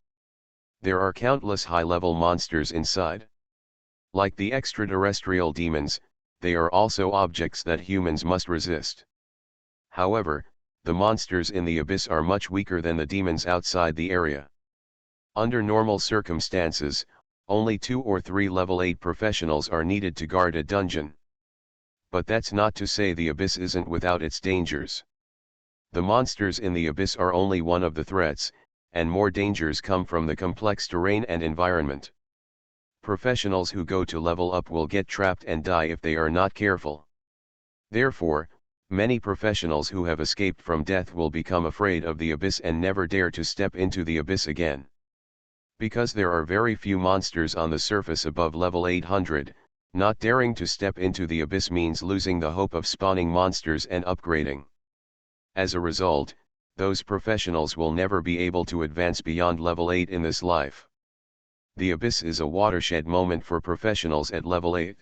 There are countless high-level monsters inside. Like the extraterrestrial demons, they are also objects that humans must resist. However, the monsters in the abyss are much weaker than the demons outside the area. Under normal circumstances, Only 2 or 3 level 8 professionals are needed to guard a dungeon. But that's not to say the abyss isn't without its dangers. The monsters in the abyss are only one of the threats, and more dangers come from the complex terrain and environment. Professionals who go to level up will get trapped and die if they are not careful. Therefore, many professionals who have escaped from death will become afraid of the abyss and never dare to step into the abyss again. Because there are very few monsters on the surface above level 800, not daring to step into the abyss means losing the hope of spawning monsters and upgrading. As a result, those professionals will never be able to advance beyond level 8 in this life. The abyss is a watershed moment for professionals at level 8.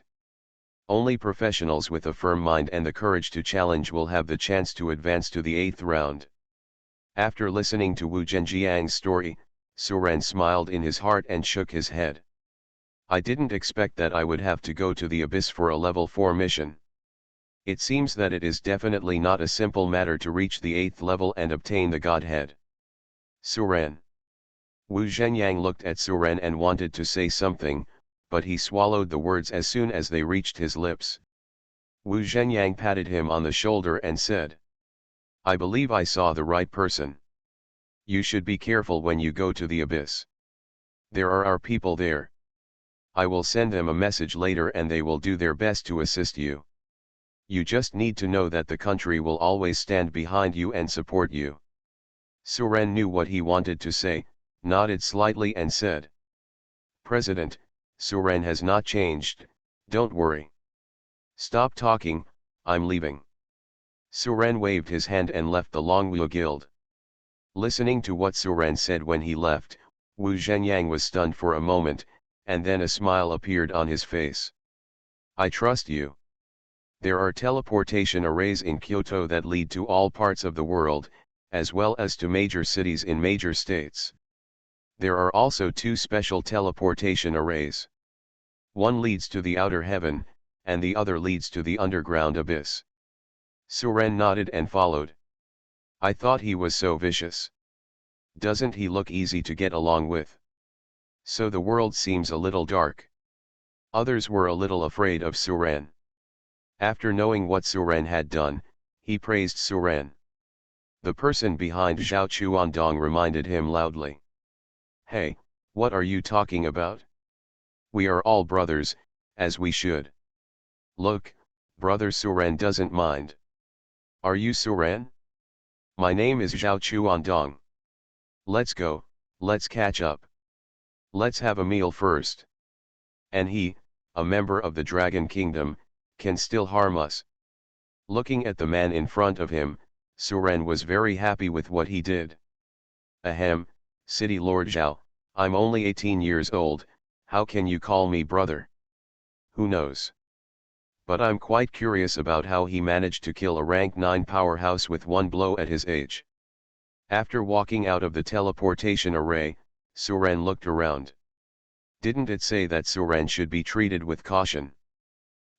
Only professionals with a firm mind and the courage to challenge will have the chance to advance to the 8th round. After listening to Wu Zhenjiang's story, Suren smiled in his heart and shook his head. I didn't expect that I would have to go to the abyss for a level 4 mission. It seems that it is definitely not a simple matter to reach the 8th level and obtain the Godhead. Suren. Wu Zhenyang looked at Suren and wanted to say something, but he swallowed the words as soon as they reached his lips. Wu Zhenyang patted him on the shoulder and said, I believe I saw the right person. You should be careful when you go to the abyss. There are our people there. I will send them a message later and they will do their best to assist you. You just need to know that the country will always stand behind you and support you. Suren knew what he wanted to say, nodded slightly and said, President, Suren has not changed, don't worry. Stop talking, I'm leaving. Suren waved his hand and left the Longwu Guild. Listening to what Suren said when he left, Wu Zhenyang was stunned for a moment, and then a smile appeared on his face. I trust you. There are teleportation arrays in Kyoto that lead to all parts of the world, as well as to major cities in major states. There are also 2 special teleportation arrays. One leads to the outer heaven, and the other leads to the underground abyss. Suren nodded and followed. I thought he was so vicious. Doesn't he look easy to get along with? So the world seems a little dark. Others were a little afraid of Suren. After knowing what Suren had done, he praised Suren. The person behind Zhao Chuandong reminded him loudly. Hey, what are you talking about? We are all brothers, as we should. Look, brother Suren doesn't mind. Are you Suren? My name is Zhao Chuandong. Let's go, let's catch up. Let's have a meal first. And he, a member of the Dragon Kingdom, can still harm us. Looking at the man in front of him, Suren was very happy with what he did. Ahem, City Lord Zhao, I'm only 18 years old, how can you call me brother? Who knows? But I'm quite curious about how he managed to kill a rank 9 powerhouse with one blow at his age. After walking out of the teleportation array, Suren looked around. Didn't it say that Suren should be treated with caution?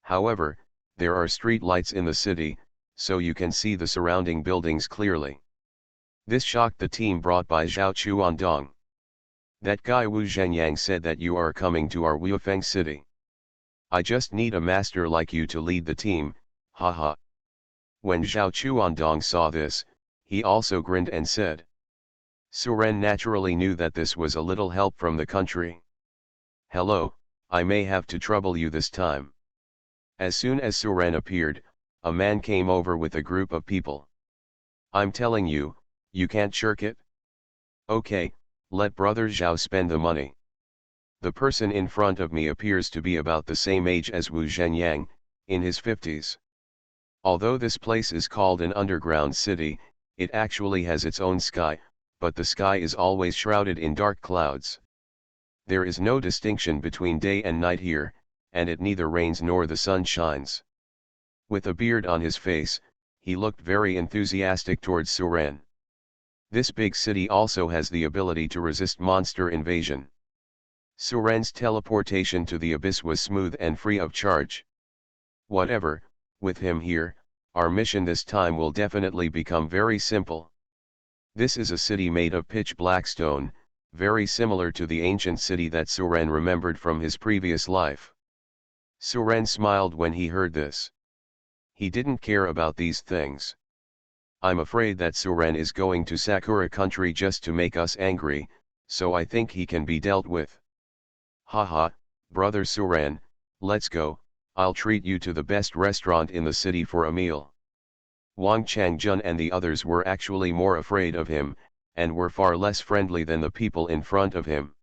However, there are street lights in the city, so you can see the surrounding buildings clearly. This shocked the team brought by Zhao Chuandong. That guy Wu Zhenyang said that you are coming to our Wuifeng city. I just need a master like you to lead the team, haha. When Zhao Chuandong saw this, he also grinned and said. Suren naturally knew that this was a little help from the country. Hello, I may have to trouble you this time. As soon as Suren appeared, a man came over with a group of people. I'm telling you, you can't shirk it? Okay, let brother Zhao spend the money. The person in front of me appears to be about the same age as Wu Zhenyang, in his 50s. Although this place is called an underground city, it actually has its own sky, but the sky is always shrouded in dark clouds. There is no distinction between day and night here, and it neither rains nor the sun shines. With a beard on his face, he looked very enthusiastic towards Suren. This big city also has the ability to resist monster invasion. Suren's teleportation to the abyss was smooth and free of charge. Whatever, with him here, our mission this time will definitely become very simple. This is a city made of pitch black stone, very similar to the ancient city that Suren remembered from his previous life. Suren smiled when he heard this. He didn't care about these things. I'm afraid that Suren is going to Sakura country just to make us angry, so I think he can be dealt with. Haha, brother Suren, let's go, I'll treat you to the best restaurant in the city for a meal. Wang Changjun and the others were actually more afraid of him, and were far less friendly than the people in front of him.